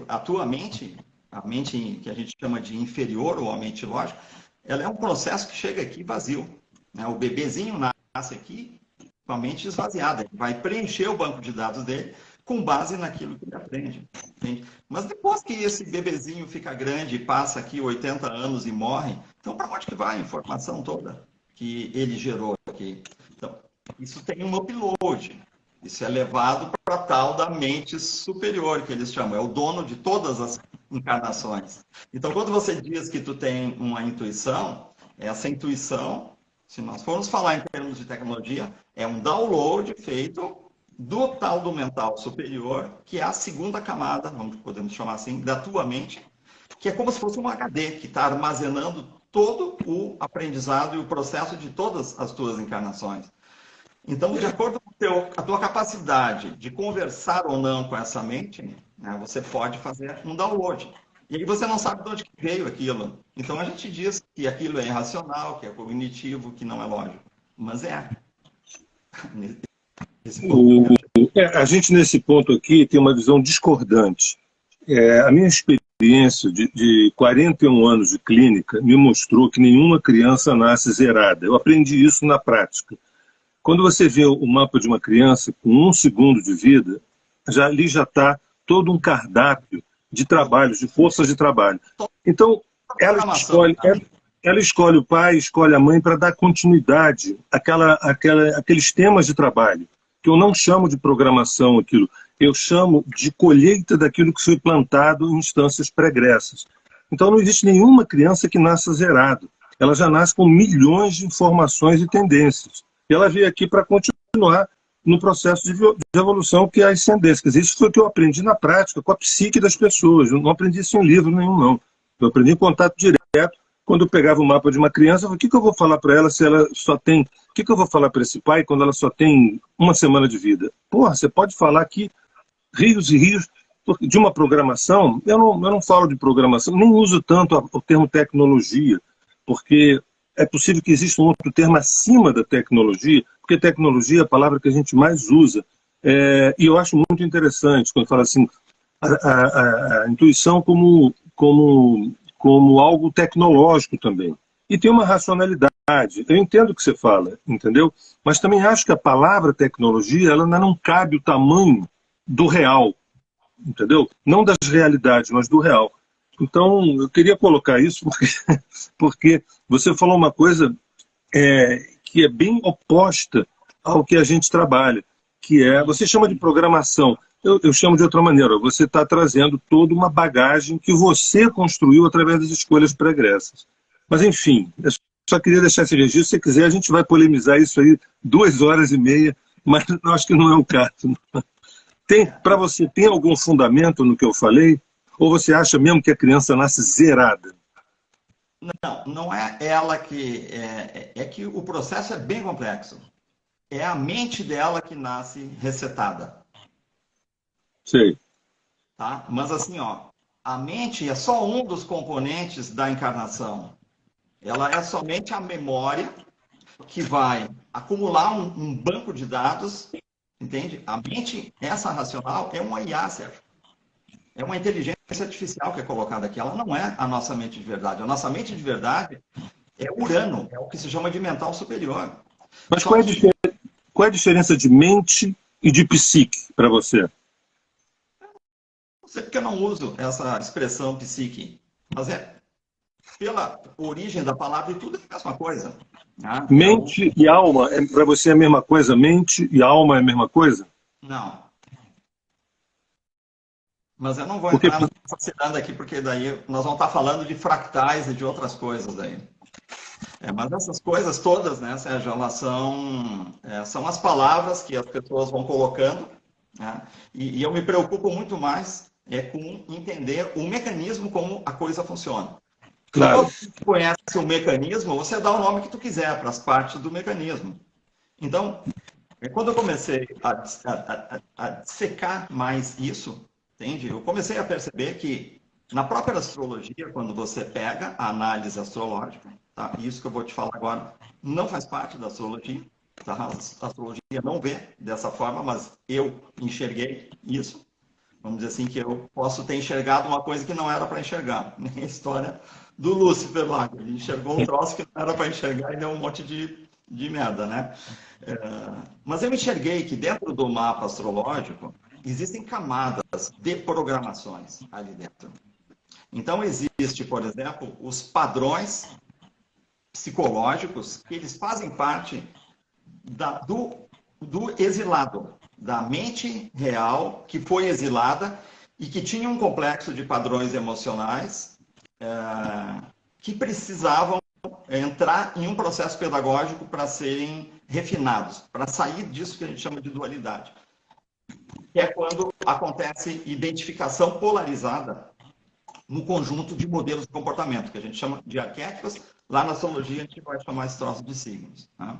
a tua mente, a mente que a gente chama de inferior, ou a mente lógica, ela é um processo que chega aqui vazio, né? O bebezinho nasce aqui com a mente esvaziada, ele vai preencher o banco de dados dele com base naquilo que ele aprende. Entende? Mas depois que esse bebezinho fica grande, passa aqui 80 anos e morre, então para onde que vai a informação toda que ele gerou aqui? Então, isso tem um upload. Isso é levado para a tal da mente superior, que eles chamam. É o dono de todas as encarnações. Então, quando você diz que tu tem uma intuição, essa intuição, se nós formos falar em termos de tecnologia, é um download feito do tal do mental superior, que é a segunda camada, podemos chamar assim, da tua mente, que é como se fosse um HD, que está armazenando todo o aprendizado e o processo de todas as tuas encarnações. Então, de acordo com a tua capacidade de conversar ou não com essa mente, né, você pode fazer um download. E aí você não sabe de onde que veio aquilo. Então, a gente diz que aquilo é irracional, que é cognitivo, que não é lógico. Mas é. A gente, nesse ponto aqui, tem uma visão discordante. A minha experiência de 41 anos de clínica me mostrou que nenhuma criança nasce zerada. Eu aprendi isso na prática. Quando você vê o mapa de uma criança com 1 segundo de vida, ali já está todo um cardápio de trabalhos, de forças de trabalho. Então, ela escolhe o pai, escolhe a mãe para dar continuidade àqueles temas de trabalho, que eu não chamo de programação aquilo, eu chamo de colheita daquilo que foi plantado em instâncias pregressas. Então, não existe nenhuma criança que nasça zerado. Ela já nasce com milhões de informações e tendências. E ela veio aqui para continuar no processo de evolução que é a ascendência. Quer dizer, isso foi o que eu aprendi na prática, com a psique das pessoas. Eu não aprendi isso em livro nenhum, não. Eu aprendi em contato direto. Quando eu pegava o mapa de uma criança, eu falei, o que eu vou falar para ela se ela só tem... O que eu vou falar para esse pai quando ela só tem 1 semana de vida? Porra, você pode falar aqui rios e rios de uma programação. Eu não falo de programação, nem uso tanto o termo tecnologia, porque... é possível que exista um outro termo acima da tecnologia, porque tecnologia é a palavra que a gente mais usa. E eu acho muito interessante quando fala assim, a intuição como algo tecnológico também. E tem uma racionalidade. Eu entendo o que você fala, entendeu? Mas também acho que a palavra tecnologia ela não cabe o tamanho do real, entendeu? Não das realidades, mas do real. Então, eu queria colocar isso porque você falou uma coisa que é bem oposta ao que a gente trabalha, que é, você chama de programação, eu chamo de outra maneira, você está trazendo toda uma bagagem que você construiu através das escolhas pregressas. Mas, enfim, eu só queria deixar esse registro, se você quiser a gente vai polemizar isso aí 2h30, mas eu acho que não é o caso. Para você, tem algum fundamento no que eu falei? Ou você acha mesmo que a criança nasce zerada? Não é ela que... É que o processo é bem complexo. É a mente dela que nasce resetada. Sei. Tá? Mas assim, ó, a mente é só um dos componentes da encarnação. Ela é somente a memória que vai acumular um banco de dados, entende? A mente, essa racional, é uma IA, Sérgio. É uma inteligência artificial que é colocada aqui. Ela não é a nossa mente de verdade. A nossa mente de verdade é Urano, é o que se chama de mental superior. Mas qual é a diferença de mente e de psique para você? Não sei porque eu não uso essa expressão psique, mas pela origem da palavra e tudo é a mesma coisa. Né? Mente e alma, para você é a mesma coisa? Mente e alma é a mesma coisa? Não. Mas eu não vou entrar nessa cidade aqui, porque daí nós vamos estar falando de fractais e de outras coisas aí. Mas essas coisas todas, né, Sérgio, elas são as palavras que as pessoas vão colocando, né, e eu me preocupo muito mais com entender o mecanismo como a coisa funciona. Claro. Quando você conhece o mecanismo, você dá o nome que tu quiser para as partes do mecanismo. Então, quando eu comecei a dissecar mais isso, entende? Eu comecei a perceber que na própria astrologia, quando você pega a análise astrológica, tá? Isso que eu vou te falar agora não faz parte da astrologia, tá? A astrologia não vê dessa forma, mas eu enxerguei isso. Vamos dizer assim, que eu posso ter enxergado uma coisa que não era para enxergar. A história do Lúcifer lá, ele enxergou um troço que não era para enxergar e deu um monte de merda, né? Mas eu enxerguei que dentro do mapa astrológico, existem camadas de programações ali dentro. Então, existe, por exemplo, os padrões psicológicos que eles fazem parte do exilado, da mente real que foi exilada e que tinha um complexo de padrões emocionais que precisavam entrar em um processo pedagógico para serem refinados, para sair disso que a gente chama de dualidade, que é quando acontece identificação polarizada no conjunto de modelos de comportamento, que a gente chama de arquétipos. Lá na astrologia a gente vai chamar esse troço de signos. Tá?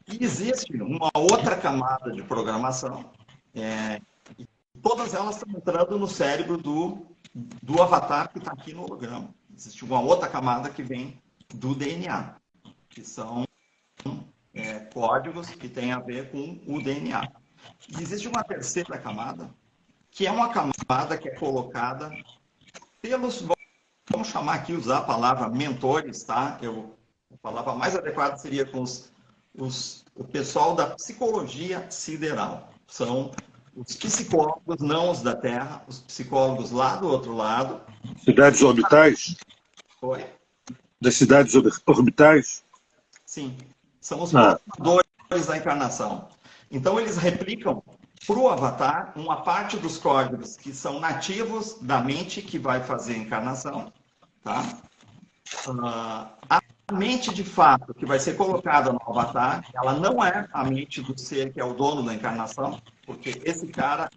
E existe uma outra camada de programação, e todas elas estão entrando no cérebro do avatar que está aqui no holograma. Existe uma outra camada que vem do DNA, que são códigos que têm a ver com o DNA. E existe uma terceira camada, que é uma camada que é colocada pelos, vamos chamar aqui, usar a palavra mentores, tá? A palavra mais adequada seria com o pessoal da psicologia sideral. São os psicólogos, não os da Terra, os psicólogos lá do outro lado. Cidades orbitais? Oi? Das cidades orbitais? Sim. São os portadores da encarnação. Então, eles replicam para o avatar uma parte dos códigos que são nativos da mente que vai fazer a encarnação. Tá? A mente, de fato, que vai ser colocada no avatar, ela não é a mente do ser que é o dono da encarnação, porque esse cara,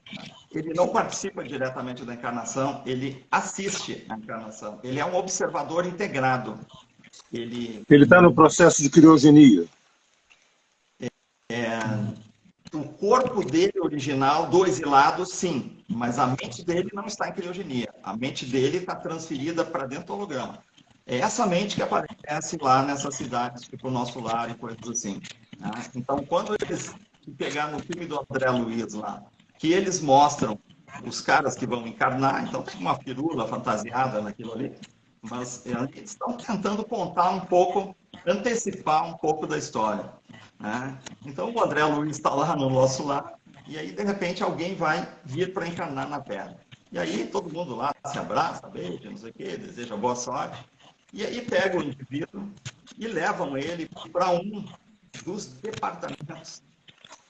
ele não participa diretamente da encarnação, ele assiste a encarnação. Ele é um observador integrado. Ele está no processo de criogenia. O corpo dele original, do exilado, sim, mas a mente dele não está em criogenia. A mente dele está transferida para dentro do holograma. É essa mente que aparece lá nessas cidades, tipo o Nosso Lar e coisas assim. Né? Então, quando eles pegar no filme do André Luiz lá, que eles mostram os caras que vão encarnar, então tem uma firula fantasiada naquilo ali, mas eles estão tentando contar um pouco, antecipar um pouco da história. Né? Então, o André Luiz está lá no Nosso Lar, e aí, de repente, alguém vai vir para encarnar na Terra. E aí, todo mundo lá se abraça, beija, não sei o quê, deseja boa sorte. E aí, pegam o indivíduo e levam ele para um dos departamentos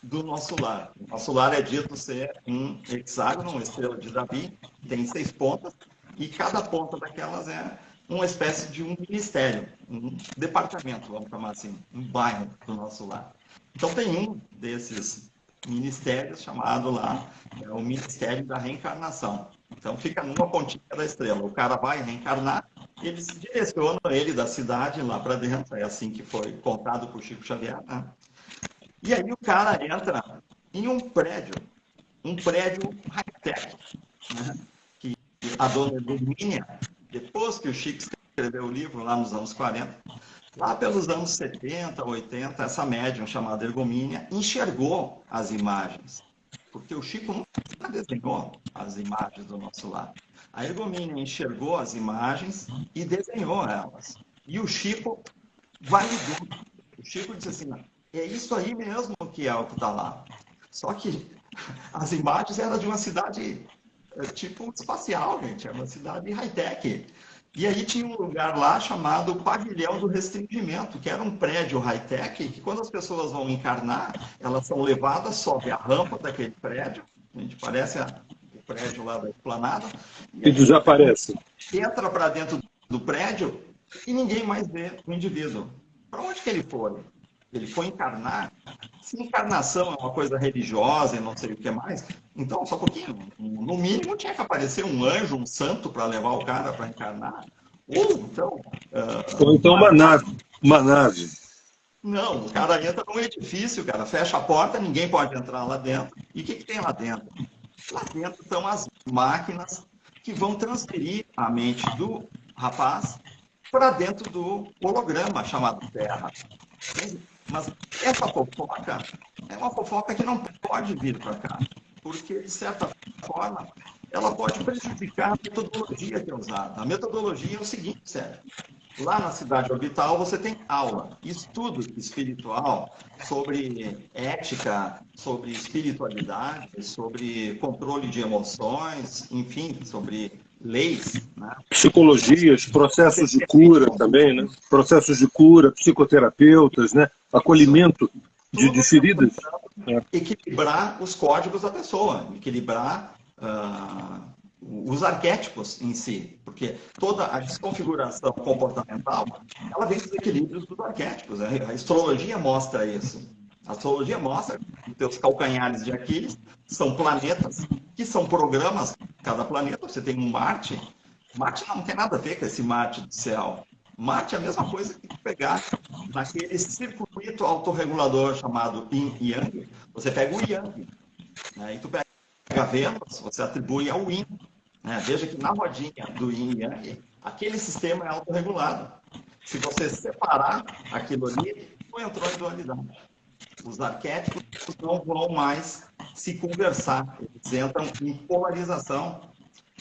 do Nosso Lar. O Nosso Lar é dito ser um hexágono, uma estrela de Davi, tem 6 pontas, e cada ponta daquelas é uma espécie de um ministério, um departamento, vamos chamar assim, um bairro do Nosso Lar. Então, tem um desses ministérios chamado lá, o Ministério da Reencarnação. Então, fica numa pontinha da estrela. O cara vai reencarnar e eles direcionam ele da cidade lá para dentro. É assim que foi contado por Chico Xavier. Né? E aí o cara entra em um prédio high-tech, né? Que a dona Hermínia, depois que o Chico escreveu o livro, lá nos anos 40, lá pelos anos 70, 80, essa médium chamada Ergomínia enxergou as imagens, porque o Chico nunca desenhou as imagens do Nosso Lar. A Ergomínia enxergou as imagens e desenhou elas. E o Chico validou. O Chico disse assim, é isso aí mesmo que é o que está lá. Só que as imagens eram de uma cidade tipo espacial, gente. É uma cidade high-tech. E aí tinha um lugar lá chamado Pavilhão do Restringimento, que era um prédio high-tech, que quando as pessoas vão encarnar, elas são levadas, sobe a rampa daquele prédio, a gente parece o prédio lá da Esplanada, e desaparece. Entra para dentro do prédio e ninguém mais vê o indivíduo. Para onde que ele foi? Ele foi encarnar? Se encarnação é uma coisa religiosa e não sei o que mais, então, só um pouquinho, no mínimo tinha que aparecer um anjo, um santo para levar o cara para encarnar. Ou então uma nave. Não, o cara entra num edifício, cara, fecha a porta, ninguém pode entrar lá dentro. E o que tem lá dentro? Lá dentro estão as máquinas que vão transferir a mente do rapaz para dentro do holograma chamado Terra. Mas essa fofoca é uma fofoca que não pode vir para cá, porque, de certa forma, ela pode prejudicar a metodologia que é usada. A metodologia é o seguinte, Sérgio, lá na Cidade Orbital você tem aula, estudo espiritual sobre ética, sobre espiritualidade, sobre controle de emoções, enfim, sobre leis, né? Psicologias, processos de cura também, né? Processos de cura, psicoterapeutas, né? Isso, Acolhimento de tudo feridas. É. equilibrar os códigos da pessoa, equilibrar os arquétipos em si, porque toda a desconfiguração comportamental, ela vem dos equilíbrios dos arquétipos. Né? A astrologia mostra isso. A astrologia mostra que os teus calcanhares de Aquiles são planetas, que são programas. Cada planeta, você tem um Marte. Marte não tem nada a ver com esse Marte do céu. Marte é a mesma coisa que tu pegar naquele circuito autorregulador chamado Yin e Yang. Você pega o Yang, né? E tu pega Vênus, você atribui ao Yin. Né? Veja que na rodinha do Yin e Yang, aquele sistema é autorregulado. Se você separar aquilo ali, tu entrou em dualidade. Os arquétipos não vão mais se conversar, eles entram em polarização.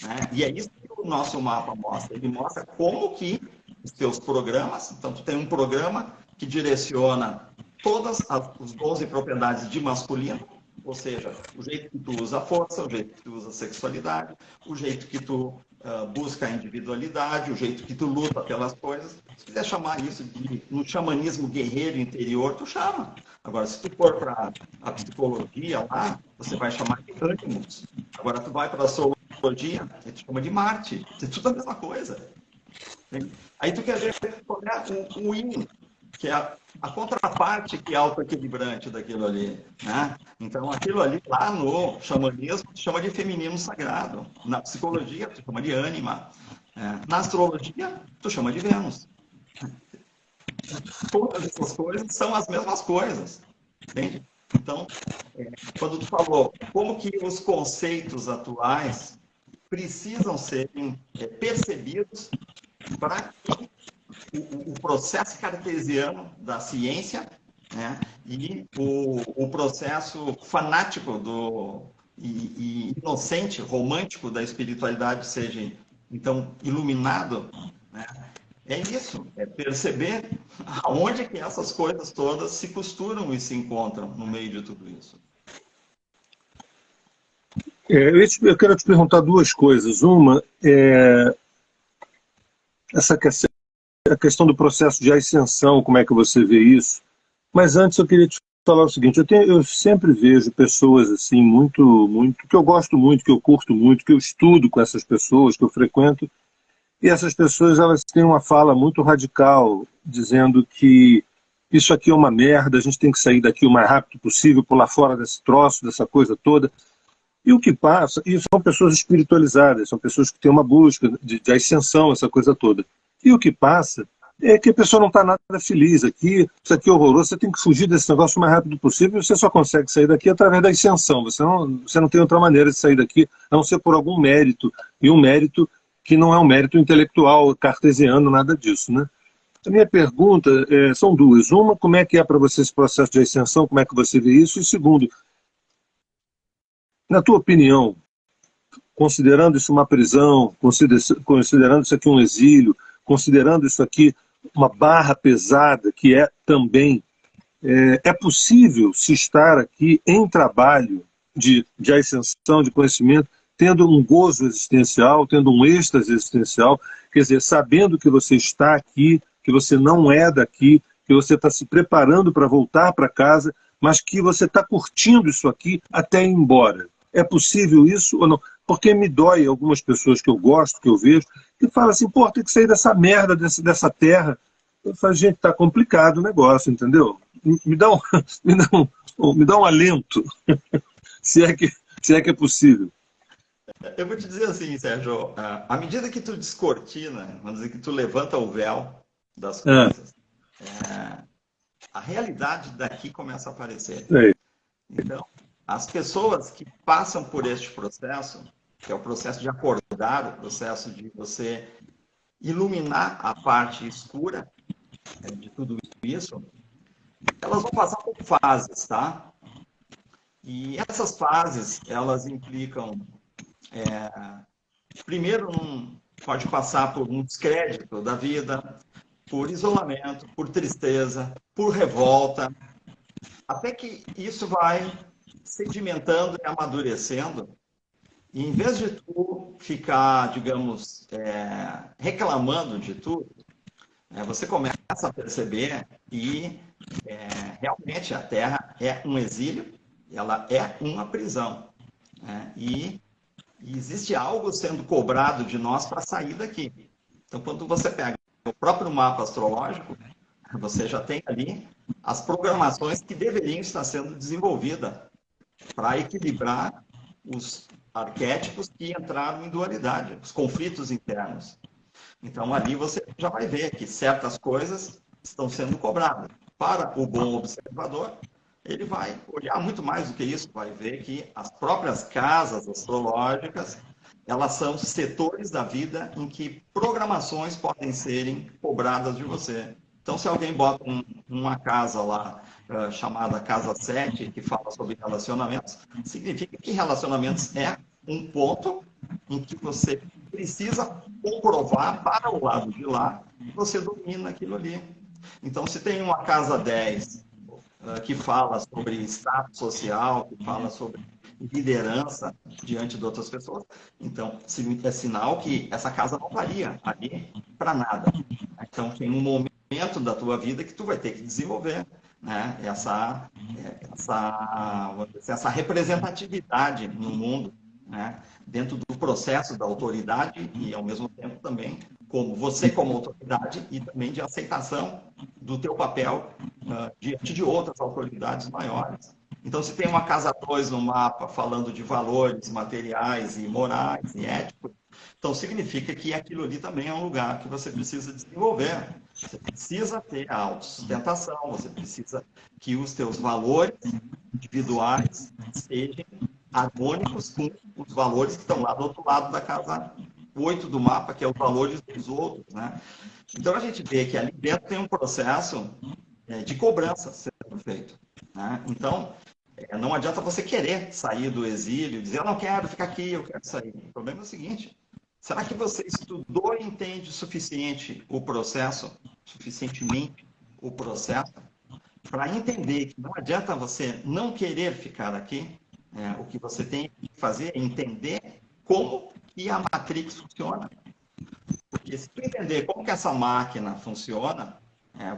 Né? E é isso que o nosso mapa mostra. Ele mostra como que os teus programas, então tu tem um programa que direciona todas as 12 propriedades de masculino, ou seja, o jeito que tu usa a força, o jeito que tu usa a sexualidade, o jeito que tu busca a individualidade, o jeito que tu luta pelas coisas. Se quiser chamar isso de no xamanismo guerreiro interior, tu chama. Agora, se tu for para a psicologia lá, você vai chamar de ânimos. Agora, tu vai para a astrologia, a gente chama de Marte. É tudo a mesma coisa. Aí tu quer ver qual é o Yin, que é a contraparte que é autoequilibrante daquilo ali. Né? Então, aquilo ali lá no xamanismo se chama de feminino sagrado. Na psicologia, tu chama de ânima. Na astrologia, tu chama de Vênus. Todas essas coisas são as mesmas coisas. Entende? Então, quando tu falou como que os conceitos atuais precisam ser percebidos para que o processo cartesiano da ciência, né, e o processo fanático e inocente, romântico da espiritualidade seja, então, iluminado, né? É isso, é perceber aonde que essas coisas todas se costuram e se encontram no meio de tudo isso. Eu quero te perguntar duas coisas. Uma é a questão do processo de ascensão, como é que você vê isso? Mas antes eu queria te falar o seguinte, eu sempre vejo pessoas assim, que eu gosto muito, que eu curto muito, que eu estudo com essas pessoas, que eu frequento, e essas pessoas elas têm uma fala muito radical, dizendo que isso aqui é uma merda, a gente tem que sair daqui o mais rápido possível, pular fora desse troço, dessa coisa toda. E o que passa, e são pessoas espiritualizadas, são pessoas que têm uma busca de ascensão, essa coisa toda. E o que passa é que a pessoa não está nada feliz aqui, isso aqui é horroroso, você tem que fugir desse negócio o mais rápido possível, e você só consegue sair daqui através da ascensão, você não tem outra maneira de sair daqui, a não ser por algum mérito, e um mérito que não é um mérito intelectual, cartesiano, nada disso, né? A minha pergunta são duas. Uma, como é que é para você esse processo de ascensão, como é que você vê isso? E segundo, na tua opinião, considerando isso uma prisão, considerando isso aqui um exílio, considerando isso aqui uma barra pesada, que é também, é possível se estar aqui em trabalho de ascensão, de conhecimento, tendo um gozo existencial, tendo um êxtase existencial, quer dizer, sabendo que você está aqui, que você não é daqui, que você está se preparando para voltar para casa, mas que você está curtindo isso aqui até ir embora. É possível isso ou não? Porque me dói algumas pessoas que eu gosto, que eu vejo, que falam assim, pô, tem que sair dessa merda, dessa terra. Eu falo, gente, está complicado o negócio, entendeu? Me dá me dá um alento, se é que é possível. Eu vou te dizer assim, Sérgio, à medida que tu descortina, vamos dizer que tu levanta o véu das coisas, a realidade daqui começa a aparecer. Então, as pessoas que passam por este processo, que é o processo de acordar, o processo de você iluminar a parte escura de tudo isso, elas vão passar por fases, tá? E essas fases, elas implicam, primeiro, pode passar por um descrédito da vida, por isolamento, por tristeza, por revolta, até que isso vai sedimentando e amadurecendo. E em vez de tu ficar, digamos, reclamando de tudo, você começa a perceber que realmente a Terra é um exílio, ela é uma prisão, né? E existe algo sendo cobrado de nós para sair daqui. Então, quando você pega o próprio mapa astrológico, você já tem ali as programações que deveriam estar sendo desenvolvidas para equilibrar os arquétipos que entraram em dualidade, os conflitos internos. Então, ali você já vai ver que certas coisas estão sendo cobradas. Para o bom observador, ele vai olhar muito mais do que isso, vai ver que as próprias casas astrológicas, elas são setores da vida em que programações podem serem cobradas de você. Então, se alguém bota uma casa lá, chamada Casa 7, que fala sobre relacionamentos, significa que relacionamentos é um ponto em que você precisa comprovar para o lado de lá que você domina aquilo ali. Então, se tem uma Casa 10 que fala sobre status social, que fala sobre liderança diante de outras pessoas, então é sinal que essa casa não valia ali para nada. Então, tem um momento da tua vida que tu vai ter que desenvolver, né, essa representatividade no mundo, né, dentro do processo da autoridade e, ao mesmo tempo, também como você como autoridade e também de aceitação do teu papel diante de outras autoridades maiores. Então, se tem uma casa 2 no mapa falando de valores materiais e morais e éticos, então significa que aquilo ali também é um lugar que você precisa desenvolver. Você precisa ter a autossustentação, você precisa que os teus valores individuais sejam harmônicos com os valores que estão lá do outro lado da casa 8 do mapa, que é os valores dos outros, né? Então, a gente vê que ali dentro tem um processo de cobrança sendo feito, né? Então, não adianta você querer sair do exílio, dizer, eu não quero ficar aqui, eu quero sair. O problema é o seguinte, será que você estudou e entende suficientemente o processo, para entender que não adianta você não querer ficar aqui, o que você tem que fazer é entender como que a Matrix funciona. Porque se tu entender como que essa máquina funciona,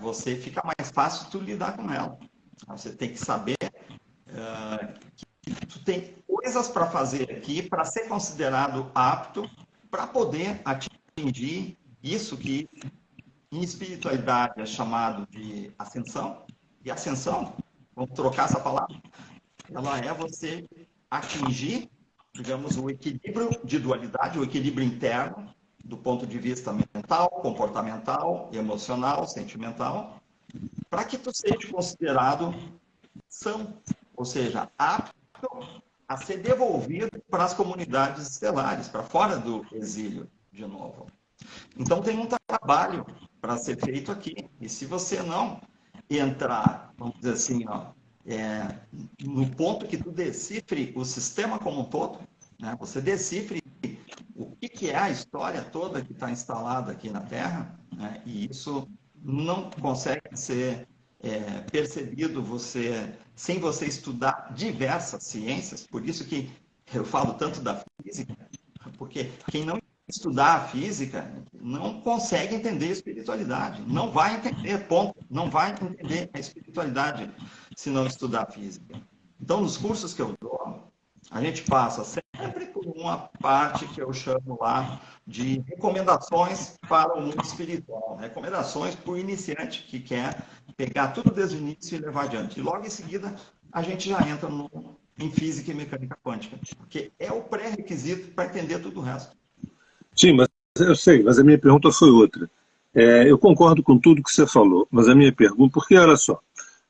você fica mais fácil tu lidar com ela. Você tem que saber que tu tem coisas para fazer aqui para ser considerado apto para poder atingir isso que em espiritualidade é chamado de ascensão. E ascensão, vamos trocar essa palavra, ela é você atingir, digamos, o equilíbrio de dualidade, o equilíbrio interno, do ponto de vista mental, comportamental, emocional, sentimental, para que tu seja considerado são, ou seja, apto a ser devolvido para as comunidades estelares, para fora do exílio, de novo. Então, tem um trabalho para ser feito aqui. E se você não entrar, vamos dizer assim, no ponto que tu decifre o sistema como um todo, né? Você decifre o que é a história toda que está instalada aqui na Terra, né? E isso não consegue ser percebido sem você estudar diversas ciências. Por isso que eu falo tanto da física, porque quem não estudar a física não consegue entender a espiritualidade, não vai entender, ponto, não vai entender a espiritualidade se não estudar a física. Então, nos cursos que eu dou, a gente passa sempre por uma parte que eu chamo lá de recomendações para o mundo espiritual, recomendações para o iniciante que quer pegar tudo desde o início e levar adiante. E logo em seguida, a gente já entra em física e mecânica quântica, porque é o pré-requisito para entender tudo o resto. Sim, mas eu sei, mas a minha pergunta foi outra. Eu concordo com tudo que você falou, mas a minha pergunta, porque olha só,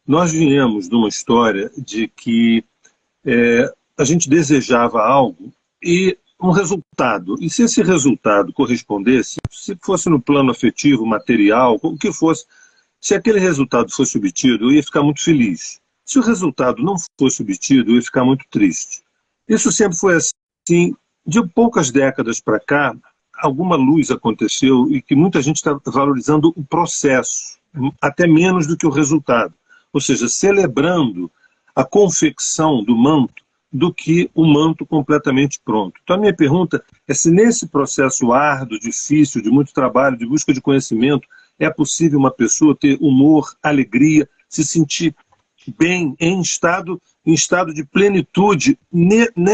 nós viemos de uma história de que a gente desejava algo e um resultado. E se esse resultado correspondesse, se fosse no plano afetivo, material, o que fosse, se aquele resultado fosse obtido, eu ia ficar muito feliz. Se o resultado não fosse obtido, eu ia ficar muito triste. Isso sempre foi assim. De poucas décadas para cá, alguma luz aconteceu e que muita gente está valorizando o processo, até menos do que o resultado. Ou seja, celebrando a confecção do manto do que o manto completamente pronto. Então a minha pergunta é se nesse processo árduo, difícil, de muito trabalho, de busca de conhecimento, é possível uma pessoa ter humor, alegria, se sentir bem, em estado de plenitude,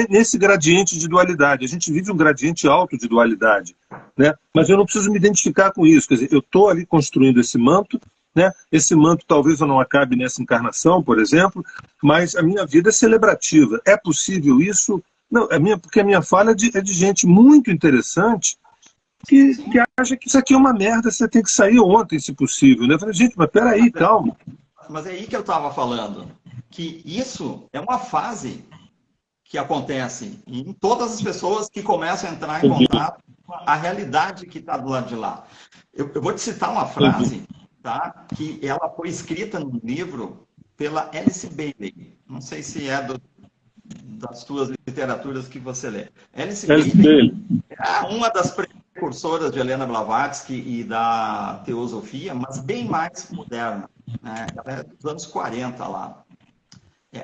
nesse gradiente de dualidade. A gente vive um gradiente alto de dualidade, né? Mas eu não preciso me identificar com isso. Quer dizer, eu estou ali construindo esse manto, né? Esse manto talvez eu não acabe nessa encarnação, por exemplo, mas a minha vida é celebrativa. É possível isso? Não, porque a minha fala é de gente muito interessante que acha que isso aqui é uma merda, você tem que sair ontem, se possível. Né? Eu falei, gente, mas peraí, calma. Mas é aí que eu estava falando, que isso é uma fase que acontece em todas as pessoas que começam a entrar em contato com a realidade que está do lado de lá. Eu vou te citar uma frase, tá, que ela foi escrita num livro pela Alice Bailey. Não sei se é das tuas literaturas que você lê. Alice Bailey é uma das precursoras de Helena Blavatsky e da teosofia, mas bem mais moderna. Né? Ela é dos anos 40 lá.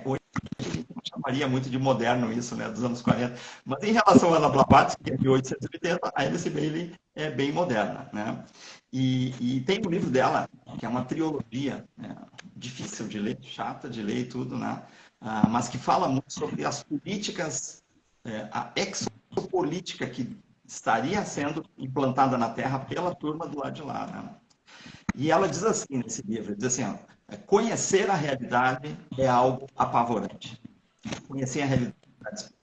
Hoje a gente não chamaria muito de moderno isso, né, dos anos 40. Mas em relação a Ana Blavatsky, que é de 1880, a Alice Bailey é bem moderna. Né? E tem um livro dela, que é uma trilogia, né, difícil de ler, chata de ler e tudo, né? Mas que fala muito sobre as políticas, a exopolítica que estaria sendo implantada na Terra pela turma do lado de lá. Né? E ela diz assim nesse livro, diz assim, ó, conhecer a realidade é algo apavorante. Conhecer a realidade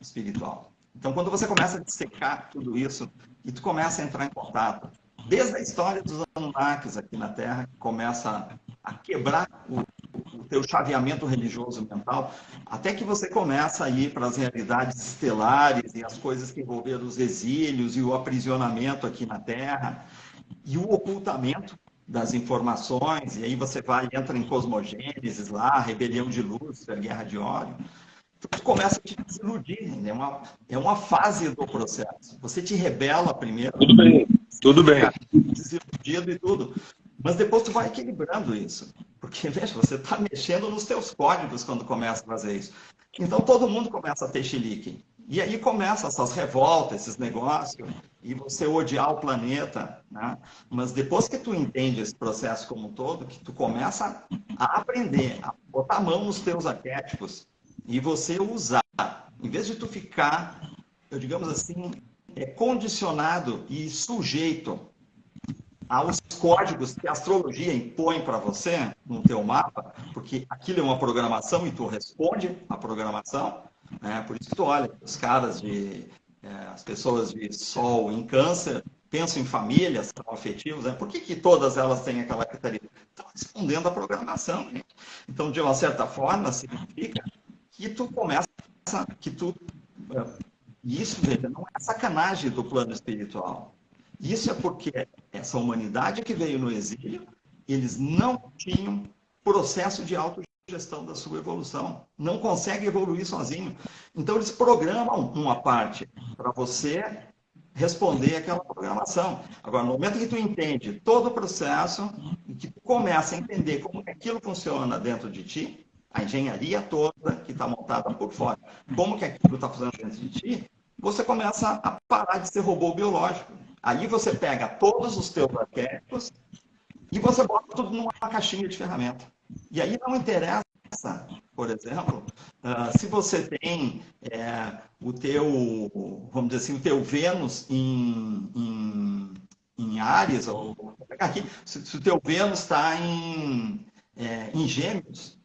espiritual. Então, quando você começa a dissecar tudo isso, e tu começa a entrar em contato, desde a história dos Anunnakis aqui na Terra, que começa a quebrar o teu chaveamento religioso mental, até que você começa a ir para as realidades estelares e as coisas que envolveram os exílios e o aprisionamento aqui na Terra, e o ocultamento das informações, e aí você entra em cosmogênesis lá, rebelião de Lúcifer, guerra de ódio. Então, tu começa a te desiludir, né? É uma fase do processo. Você te rebela primeiro. Tudo bem. Desiludido e tudo. Mas depois tu vai equilibrando isso. Porque, veja, você está mexendo nos teus códigos quando começa a fazer isso. Então, todo mundo começa a ter chilique. E aí começam essas revoltas, esses negócios, e você odiar o planeta, né? Mas depois que tu entende esse processo como um todo, que tu começa a aprender, a botar a mão nos teus arquétipos, e você usar, em vez de tu ficar, digamos assim, condicionado e sujeito aos códigos que a astrologia impõe para você no teu mapa, porque aquilo é uma programação e tu responde à programação, né? Por isso que tu olha, os caras as pessoas de Sol em Câncer pensam em família, são afetivos, né? Por que todas elas têm aquela característica? Estão respondendo à programação, né? Então, de uma certa forma, significa que tu começa, isso, veja, não é sacanagem do plano espiritual. Isso é porque essa humanidade que veio no exílio, eles não tinham processo de autogestão da sua evolução. Não conseguem evoluir sozinho. Então, eles programam uma parte para você responder aquela programação. Agora, no momento que tu entende todo o processo, e que tu começa a entender como aquilo funciona dentro de ti, a engenharia toda que está montada por fora, como que aquilo está funcionando dentro de ti, você começa a parar de ser robô biológico. Aí você pega todos os teus arquétipos e você bota tudo numa caixinha de ferramenta. E aí não interessa, por exemplo, se você tem o teu, vamos dizer assim, o teu Vênus em Áries, ou vou pegar aqui, se o teu Vênus está em Gêmeos,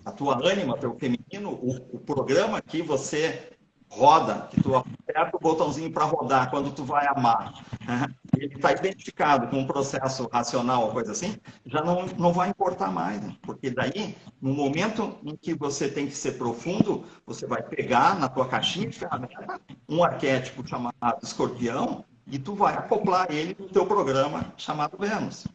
a tua ânima, teu feminino, o programa que você roda, que tu aperta o botãozinho para rodar quando tu vai amar, né? Ele está identificado com um processo racional ou coisa assim, já não vai importar mais, né? Porque daí, no momento em que você tem que ser profundo, você vai pegar na tua caixinha de ferramenta um arquétipo chamado Escorpião e tu vai acoplar ele no teu programa chamado Vênus.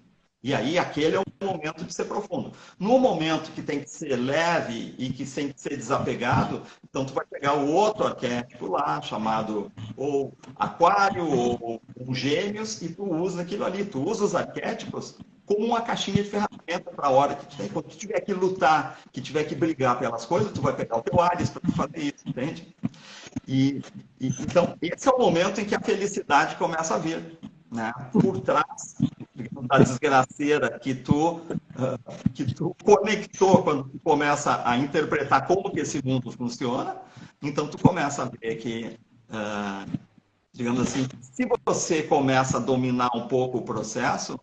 E aí, aquele é o momento de ser profundo. No momento que tem que ser leve e que tem que ser desapegado, então tu vai pegar o outro arquétipo lá, chamado ou aquário ou gêmeos, e tu usa aquilo ali. Tu usa os arquétipos como uma caixinha de ferramenta para a hora que tu tem. Quando tu tiver que lutar, que tiver que brigar pelas coisas, tu vai pegar o teu Ares para fazer isso, entende? Então, esse é o momento em que a felicidade começa a vir, né? Por trás da desgraceira que tu conectou quando tu começa a interpretar como que esse mundo funciona, então tu começa a ver que, digamos assim, se você começa a dominar um pouco o processo,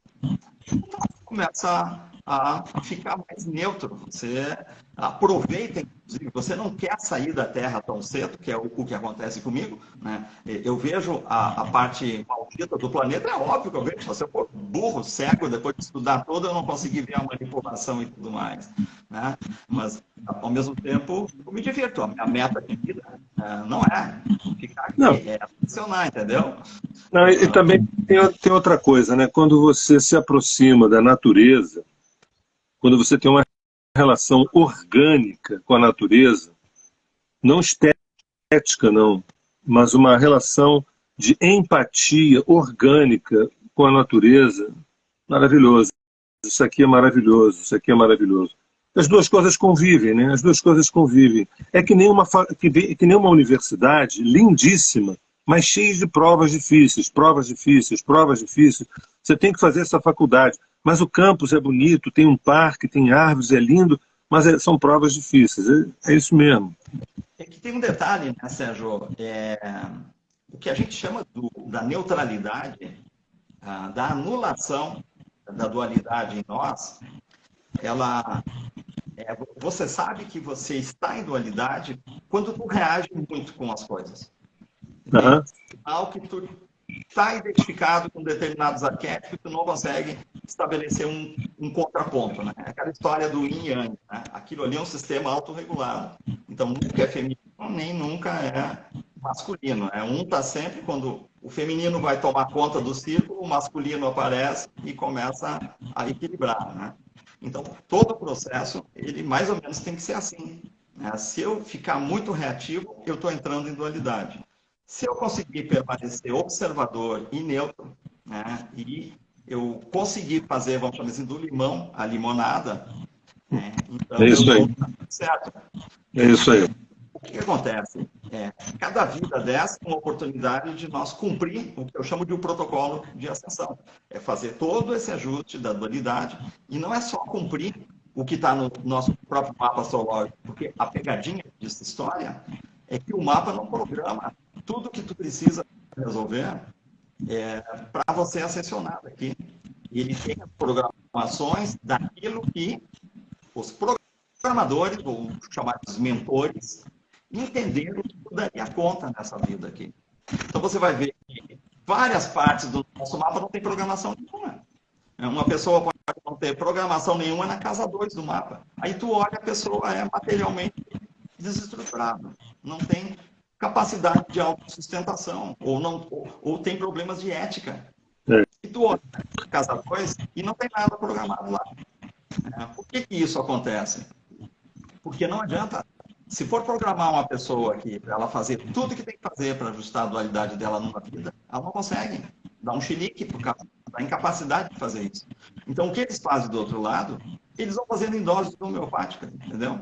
então você começa a ficar mais neutro. Você aproveita, inclusive, você não quer sair da Terra tão cedo, que é o que acontece comigo, né? Eu vejo a parte maldita do planeta, é óbvio que eu vejo, se eu for burro, cego, depois de estudar todo, eu não consegui ver a manipulação e tudo mais, né? Mas, ao mesmo tempo, eu me divirto. A minha meta de vida não é ficar aqui, Não. é funcionar, entendeu? Não, e também tem outra coisa, né? Quando você se aproxima da natureza, quando você tem uma relação orgânica com a natureza, não estética não, mas uma relação de empatia orgânica com a natureza, maravilhoso. Isso aqui é maravilhoso, isso aqui é maravilhoso. As duas coisas convivem, né? As duas coisas convivem. É que nem uma universidade lindíssima, mas cheia de provas difíceis, provas difíceis, provas difíceis. Você tem que fazer essa faculdade. Mas o campus é bonito, tem um parque, tem árvores, é lindo, mas são provas difíceis. É isso mesmo. É que tem um detalhe, né, Sérgio? O que a gente chama da neutralidade, da anulação da dualidade em nós, você sabe que você está em dualidade quando tu reage muito com as coisas. Uhum. Sinal que tu está identificado com determinados arquétipos, tu não consegue estabelecer um contraponto, né? Aquela história do yin e yang, né? Aquilo ali é um sistema autorregulado. Então, nunca é feminino, nem nunca é masculino. Um está sempre, quando o feminino vai tomar conta do círculo, o masculino aparece e começa a equilibrar, né? Então, todo o processo, ele mais ou menos tem que ser assim, né? Se eu ficar muito reativo, eu estou entrando em dualidade. Se eu conseguir permanecer observador e neutro, né, e eu conseguir fazer, vamos chamar assim, do limão a limonada, né, então é isso aí. Certo? É isso aí. O que acontece? Cada vida dessa é uma oportunidade de nós cumprir o que eu chamo de um protocolo de ascensão. É fazer todo esse ajuste da dualidade, e não é só cumprir o que está no nosso próprio mapa astrológico, porque a pegadinha dessa história é que o mapa não programa tudo que tu precisa resolver para você ascensionar daqui. Ele tem as programações daquilo que os programadores, ou chamados mentores, entenderam que tu daria conta nessa vida aqui. Então você vai ver que várias partes do nosso mapa não tem programação nenhuma. Uma pessoa pode não ter programação nenhuma na casa 2 do mapa. Aí tu olha, a pessoa é materialmente desestruturada. Não tem capacidade de autossustentação, ou tem problemas de ética. E tu olha na casa 2 e não tem nada programado lá. Por que isso acontece? Porque não adianta. Se for programar uma pessoa aqui para ela fazer tudo que tem que fazer para ajustar a dualidade dela numa vida, ela não consegue. Dá um chilique por causa da incapacidade de fazer isso. Então, o que eles fazem do outro lado? Eles vão fazendo em doses homeopáticas, entendeu?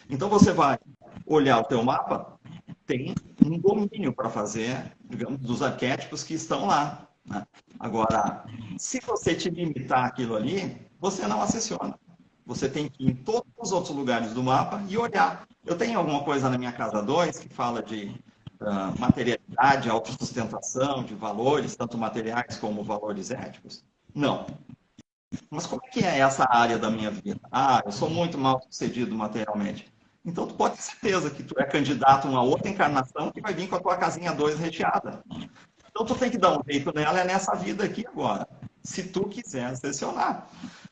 Então, você vai olhar o teu mapa, tem um domínio para fazer, digamos, dos arquétipos que estão lá, né? Agora, se você te limitar aquilo ali, você não ascensiona. Você tem que ir em todos os outros lugares do mapa e olhar. Eu tenho alguma coisa na minha casa 2 que fala de materialidade, autossustentação, de valores, tanto materiais como valores éticos? Não. Mas como é que é essa área da minha vida? Eu sou muito mal sucedido materialmente. Então, tu pode ter certeza que tu é candidato a uma outra encarnação que vai vir com a tua casinha 2 recheada. Então, tu tem que dar um jeito nela, nessa vida aqui agora. Se tu quiser ascensionar.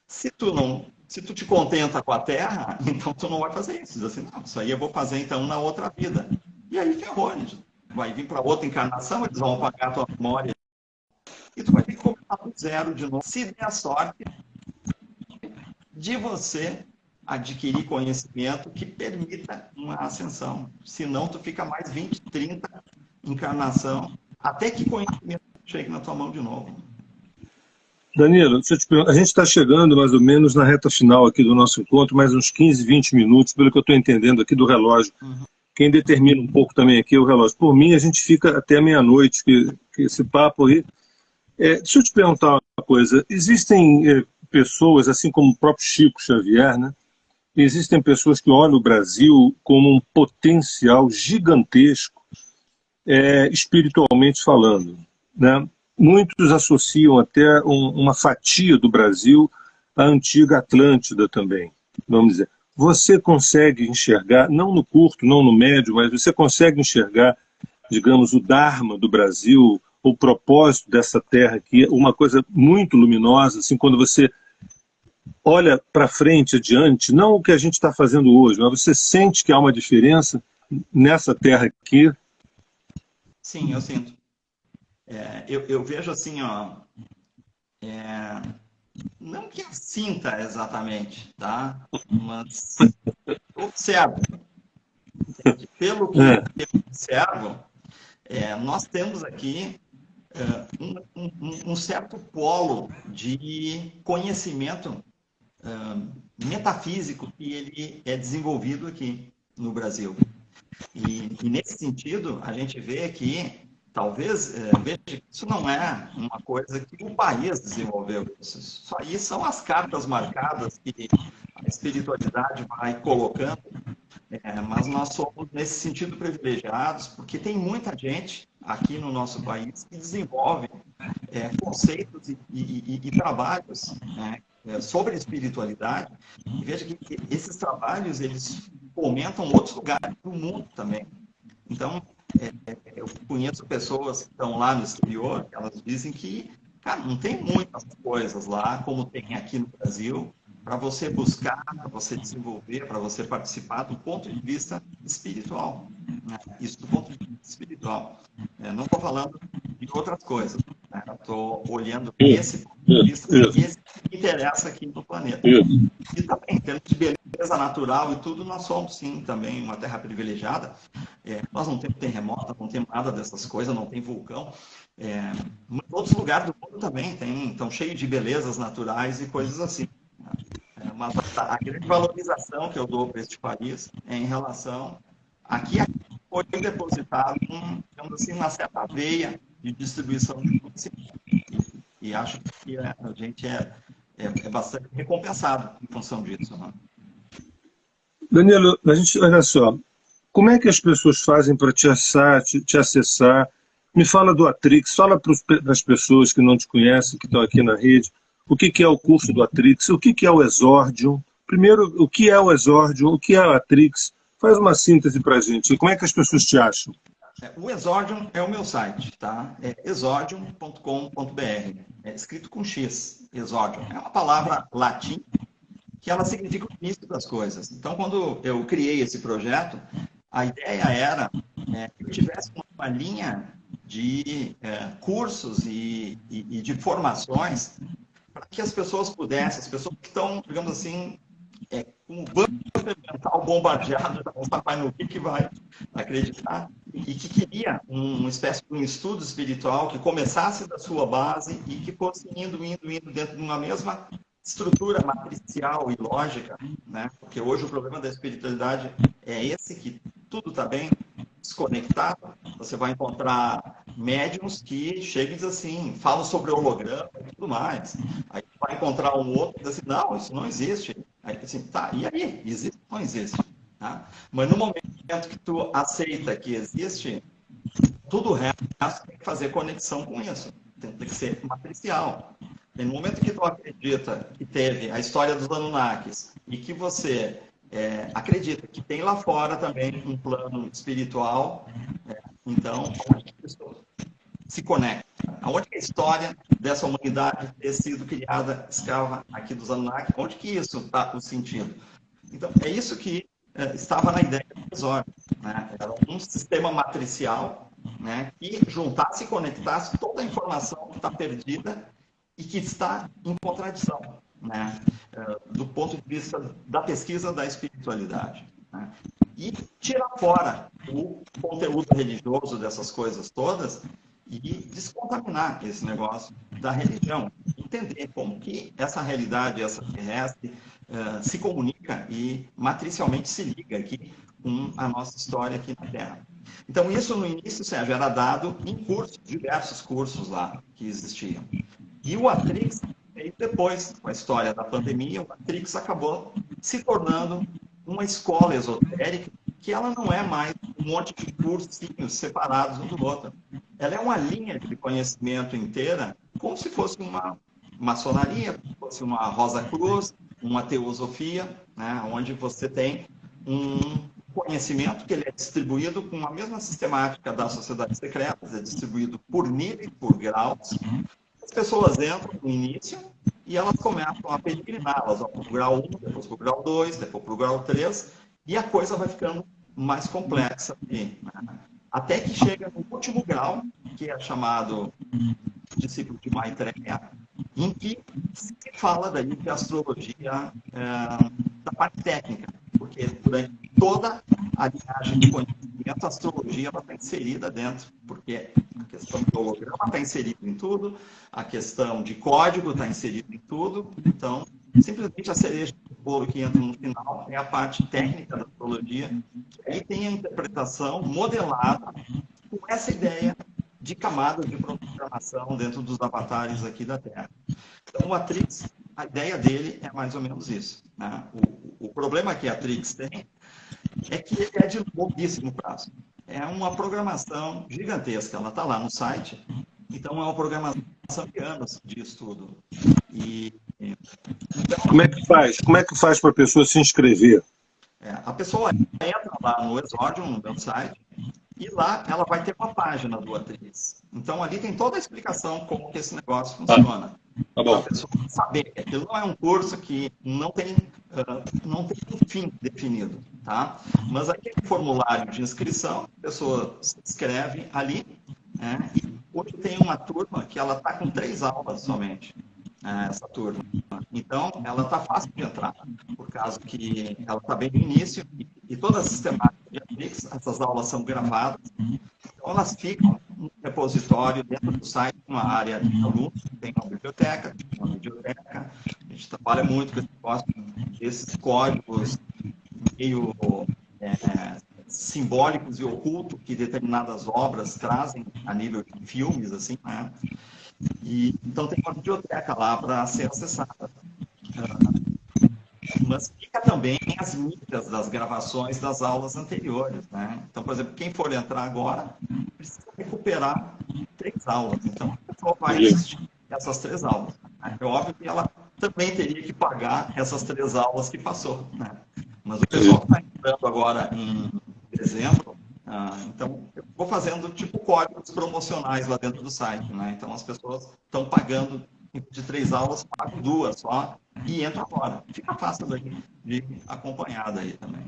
Se tu te contenta com a Terra, então tu não vai fazer isso. Diz assim, não, isso aí eu vou fazer então na outra vida. E aí ferrou, vai vir para outra encarnação, eles vão apagar a tua memória. E tu vai ter que começar do zero de novo. Se der a sorte de você adquirir conhecimento que permita uma ascensão. Senão, tu fica mais 20, 30 encarnação, até que conhecimento chegue na tua mão de novo. Danilo, deixa eu te perguntar, a gente está chegando mais ou menos na reta final aqui do nosso encontro, mais uns 15, 20 minutos, pelo que eu estou entendendo aqui do relógio. Quem determina um pouco também aqui é o relógio. Por mim, a gente fica até meia-noite, que esse papo aí... deixa eu te perguntar uma coisa. Existem pessoas, assim como o próprio Chico Xavier, né? Existem pessoas que olham o Brasil como um potencial gigantesco, espiritualmente falando, né? Muitos associam até uma fatia do Brasil à antiga Atlântida também, vamos dizer. Você consegue enxergar, não no curto, não no médio, mas você consegue enxergar, digamos, o Dharma do Brasil, o propósito dessa terra aqui, uma coisa muito luminosa, assim, quando você olha para frente, adiante, não o que a gente está fazendo hoje, mas você sente que há uma diferença nessa terra aqui? Sim, eu sinto. Eu vejo assim, ó, não que eu sinta exatamente, tá? Mas observo. Pelo que eu observo, nós temos aqui um certo polo de conhecimento metafísico que ele é desenvolvido aqui no Brasil. E nesse sentido, a gente vê que talvez, veja que isso não é uma coisa que o país desenvolveu. Isso aí são as cartas marcadas que a espiritualidade vai colocando, mas nós somos, nesse sentido, privilegiados, porque tem muita gente aqui no nosso país que desenvolve conceitos e trabalhos, né, sobre espiritualidade. E veja que esses trabalhos, eles fomentam outros lugares do mundo também. Então, eu conheço pessoas que estão lá no exterior, elas dizem que, cara, não tem muitas coisas lá, como tem aqui no Brasil, para você buscar, para você desenvolver, para você participar do ponto de vista espiritual. Né? Isso do ponto de vista espiritual. Não estou falando de outras coisas. Né? Estou olhando esse ponto de vista, porque esse que interessa aqui no planeta. E também, em termos de beleza natural e tudo, nós somos, sim, também uma terra privilegiada. Nós não temos terremoto, não temos nada dessas coisas, não tem vulcão. Mas outros lugares do mundo também estão cheios de belezas naturais e coisas assim. Mas a grande valorização que eu dou para este país é em relação a que foi depositado digamos assim, uma certa veia de distribuição de conhecimento. E acho que a gente é bastante recompensado em função disso. Né? Danilo, olha só, como é que as pessoas fazem para te acessar? Me fala do Atrix, fala para as pessoas que não te conhecem, que estão aqui na rede, o que é o curso do Atrix, o que é o Exordium. Primeiro, o que é o Exordium, o que é o Atrix? Faz uma síntese para a gente. Como é que as pessoas te acham? O Exordium é o meu site, tá? É exordium.com.br. É escrito com X, Exordium. É uma palavra latim que ela significa o início das coisas. Então, quando eu criei esse projeto, a ideia era que eu tivesse uma linha de cursos e de formações para que as pessoas pudessem, as pessoas que estão, digamos assim, com o banco mental bombardeado, já não sabe mais no que vai acreditar, e que queria uma espécie de um estudo espiritual que começasse da sua base e que fosse indo dentro de uma mesma estrutura matricial e lógica, né? Porque hoje o problema da espiritualidade é esse, que tudo está bem desconectado. Você vai encontrar médiums que chegam e dizem assim, falam sobre holograma e tudo mais. Aí vai encontrar um outro que diz assim, não, isso não existe. Aí assim, tá, e aí? Existe ou não existe? Tá? Mas no momento que tu aceita que existe, tudo o resto tem que fazer conexão com isso. Tem que ser matricial. E no momento que tu acredita que teve a história dos Anunnakis e que você acredita que tem lá fora também um plano espiritual, então isso se conecta. Aonde que a história dessa humanidade ter sido criada escrava aqui dos Anunnaki, onde que isso está o sentido? Então, é isso que estava na ideia do Exordium, né? Era um sistema matricial, né, que juntasse e conectasse toda a informação que está perdida e que está em contradição. né, do ponto de vista da pesquisa da espiritualidade, né, e tirar fora o conteúdo religioso dessas coisas todas e descontaminar esse negócio da religião. Entender como que essa realidade extraterrestre se comunica e matricialmente se liga aqui com a nossa história aqui na Terra. Então, isso no início, Sérgio, era dado em cursos, diversos cursos lá que existiam. E o Atrix, depois, com a história da pandemia, o Atrix acabou se tornando uma escola esotérica, que ela não é mais um monte de cursinhos separados um do outro. Ela é uma linha de conhecimento inteira, como se fosse uma maçonaria, como se fosse uma Rosa Cruz, uma teosofia, né, onde você tem um conhecimento que ele é distribuído com a mesma sistemática das sociedades secretas, é distribuído por níveis, por graus. As pessoas entram no início e elas começam a peregrinar, elas vão para o grau 1, depois para o grau 2, depois para o grau 3, e a coisa vai ficando mais complexa, né? Até que chega no último grau, que é chamado discípulo de Maitreya, em que se fala daí de astrologia da parte técnica, porque durante toda a linhagem de conhecimento, a astrologia está inserida dentro, porque a questão do holograma está inserida em tudo, a questão de código está inserida em tudo, então, simplesmente a cereja do bolo que entra no final é a parte técnica da astrologia, que aí tem a interpretação modelada com essa ideia de camadas de programação dentro dos avatares aqui da Terra. Então, o Atrix, a ideia dele é mais ou menos isso, né? O problema que a Atrix tem é que ele é de longuíssimo prazo. É uma programação gigantesca, ela está lá no site, então é uma programação de anos de estudo. Então, como é que faz? Como é que faz para a pessoa se inscrever? A pessoa entra lá no Exordium, no meu site, e lá ela vai ter uma página do Atrix. Então ali tem toda a explicação como que esse negócio funciona. Tá bom. Para a pessoa saber que aquilo não é um curso que não tem um fim definido, tá? Mas aquele formulário de inscrição, a pessoa se inscreve ali, né? E hoje tem uma turma que ela está com 3 aulas somente, essa turma. Então, ela está fácil de entrar, por causa que ela está bem no início, e toda a sistemática de Atrix, essas aulas são gravadas, então elas ficam no repositório dentro do site, uma área de alunos, tem uma biblioteca, a gente trabalha muito com esse negócio, esses códigos meio simbólicos e ocultos que determinadas obras trazem a nível de filmes, assim, né? E, então tem uma biblioteca lá para ser acessada. Mas fica também as mídias das gravações das aulas anteriores, né? Então, por exemplo, quem for entrar agora precisa recuperar 3 aulas. Então, a pessoa vai assistir essas 3 aulas. É óbvio que ela também teria que pagar essas 3 aulas que passou, né? Mas o pessoal que está entrando agora em dezembro, então eu vou fazendo tipo códigos promocionais lá dentro do site, né? Então as pessoas estão pagando de 3 aulas, pagam 2 só e entram agora. Fica fácil daí de acompanhar daí também.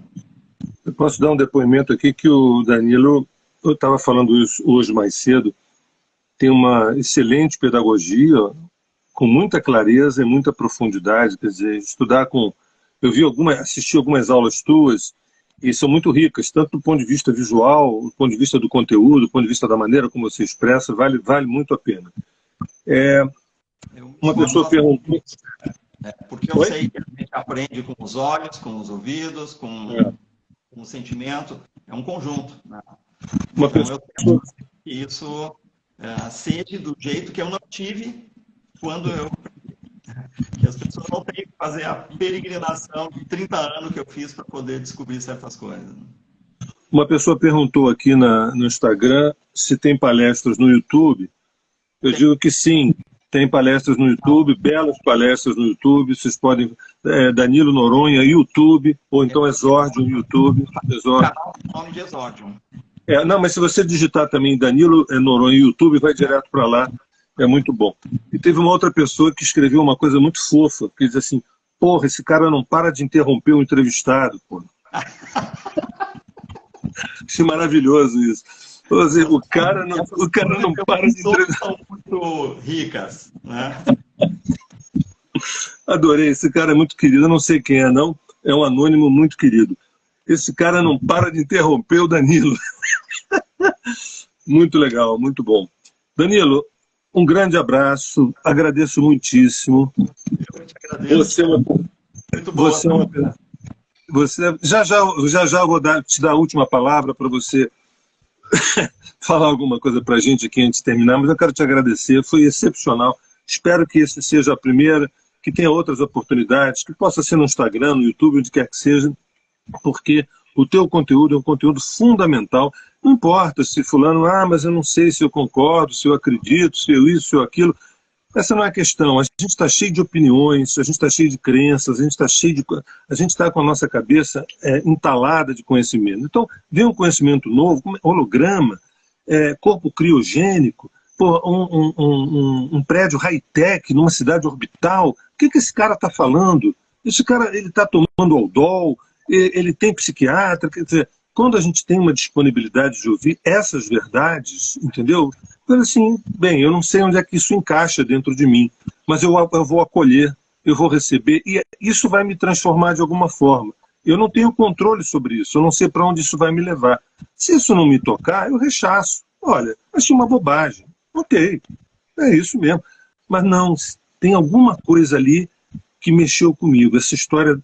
Eu posso dar um depoimento aqui que o Danilo, eu estava falando isso hoje mais cedo, tem uma excelente pedagogia, com muita clareza e muita profundidade, quer dizer, estudar com... Eu assisti algumas aulas tuas e são muito ricas, tanto do ponto de vista visual, do ponto de vista do conteúdo, do ponto de vista da maneira como você expressa, vale muito a pena. Uma pessoa perguntou... porque eu sei que a gente aprende com os olhos, com os ouvidos, com o sentimento, é um conjunto, né? Então, eu quero que isso seja do jeito que eu não tive quando eu... Que as pessoas não têm que fazer a peregrinação de 30 anos que eu fiz para poder descobrir certas coisas. Uma pessoa perguntou aqui no Instagram se tem palestras no YouTube. Eu digo que sim, tem palestras no YouTube, belas palestras no YouTube. Vocês podem... Danilo Noronha, YouTube, ou então Exordium, YouTube. Exordium. Canal com o nome de Exordium. Não, mas se você digitar também Danilo Noronha YouTube, vai direto para lá. É muito bom. E teve uma outra pessoa que escreveu uma coisa muito fofa, que diz assim, porra, esse cara não para de interromper o entrevistado, porra. Achei maravilhoso isso. Ou seja, o cara não para de entrevistar. São muito ricas, né? Adorei, esse cara é muito querido, eu não sei quem é não, é um anônimo muito querido. Esse cara não para de interromper o Danilo. Muito legal, muito bom. Danilo, um grande abraço, agradeço muitíssimo. Eu te agradeço. Você é uma, Muito boa. você é uma, você, já vou te dar a última palavra para você falar alguma coisa para a gente aqui antes de terminar, mas eu quero te agradecer, foi excepcional. Espero que esse seja a primeira, que tenha outras oportunidades, que possa ser no Instagram, no YouTube, onde quer que seja, porque o teu conteúdo é um conteúdo fundamental. Não importa se fulano, mas eu não sei se eu concordo, se eu acredito, se eu isso, se eu aquilo. Essa não é a questão. A gente está cheio de opiniões, a gente está cheio de crenças, a gente está com a nossa cabeça entalada de conhecimento. Então, vem um conhecimento novo, holograma, corpo criogênico, um prédio high-tech numa cidade orbital. O que esse cara está falando? Esse cara ele está tomando Aldol, ele tem psiquiatra, quer dizer, quando a gente tem uma disponibilidade de ouvir essas verdades, entendeu? Eu assim, bem, eu não sei onde é que isso encaixa dentro de mim, mas eu vou acolher, eu vou receber, e isso vai me transformar de alguma forma. Eu não tenho controle sobre isso, eu não sei para onde isso vai me levar. Se isso não me tocar, eu rechaço. Olha, achei uma bobagem. Ok, é isso mesmo. Mas não, tem alguma coisa ali que mexeu comigo. Essa história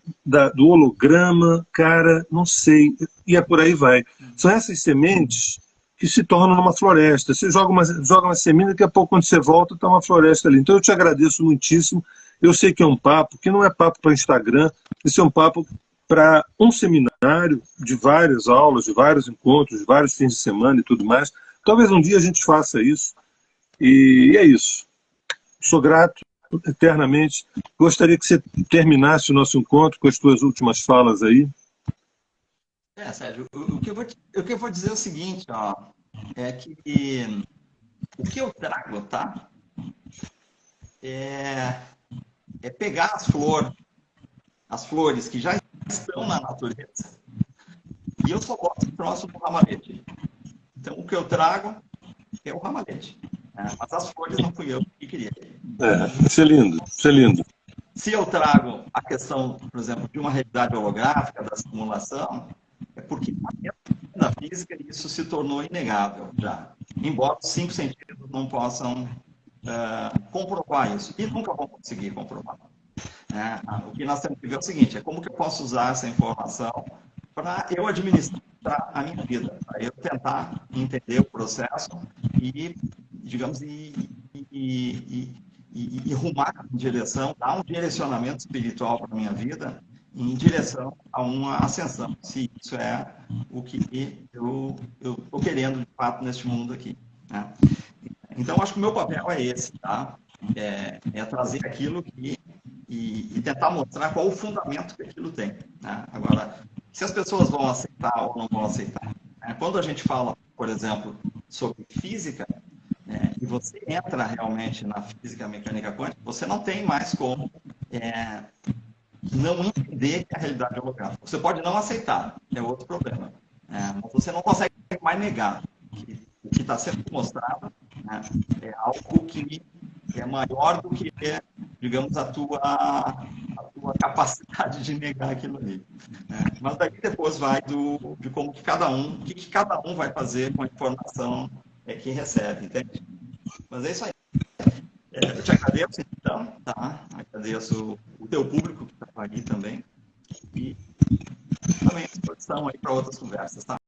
do holograma, cara, não sei. E por aí vai. São essas sementes que se tornam numa floresta. Você joga uma semente, daqui a pouco, quando você volta, está uma floresta ali. Então, eu te agradeço muitíssimo. Eu sei que é um papo, que não é papo para Instagram, esse é um papo para um seminário de várias aulas, de vários encontros, de vários fins de semana e tudo mais. Talvez um dia a gente faça isso. E é isso. Sou grato eternamente. Gostaria que você terminasse o nosso encontro com as tuas últimas falas aí. Sérgio, o que eu vou dizer é o seguinte, ó, é que o que eu trago, tá? É pegar as flores que já estão na natureza, e eu só gosto próximo do ramalhete. Então, o que eu trago é o ramalhete. Mas as flores não fui eu que queria. Isso é lindo, isso é lindo. Se eu trago a questão, por exemplo, de uma realidade holográfica, da simulação, é porque na física isso se tornou inegável já. Embora os 5 sentidos não possam comprovar isso. E nunca vão conseguir comprovar. O que nós temos que ver é o seguinte, como que eu posso usar essa informação para eu administrar a minha vida, para eu tentar entender o processo e, digamos, e rumar em direção, dar um direcionamento espiritual para a minha vida em direção a uma ascensão, se isso é o que eu estou querendo, de fato, neste mundo aqui. Né? Então, acho que o meu papel é esse, tá? É trazer aquilo e tentar mostrar qual o fundamento que aquilo tem. Né? Agora, se as pessoas vão aceitar ou não vão aceitar. Quando a gente fala, por exemplo, sobre física, e você entra realmente na física mecânica quântica, você não tem mais como não entender que a realidade é holográfica. Você pode não aceitar, é outro problema. Mas você não consegue mais negar que o que está sendo mostrado é algo que é maior do que, digamos, a tua capacidade de negar aquilo ali. Mas daí depois vai de como que cada um vai fazer com a informação que recebe, entende? Mas é isso aí. Eu te agradeço, então, tá? Agradeço o teu público que está aqui também. E também à disposição aí para outras conversas, tá?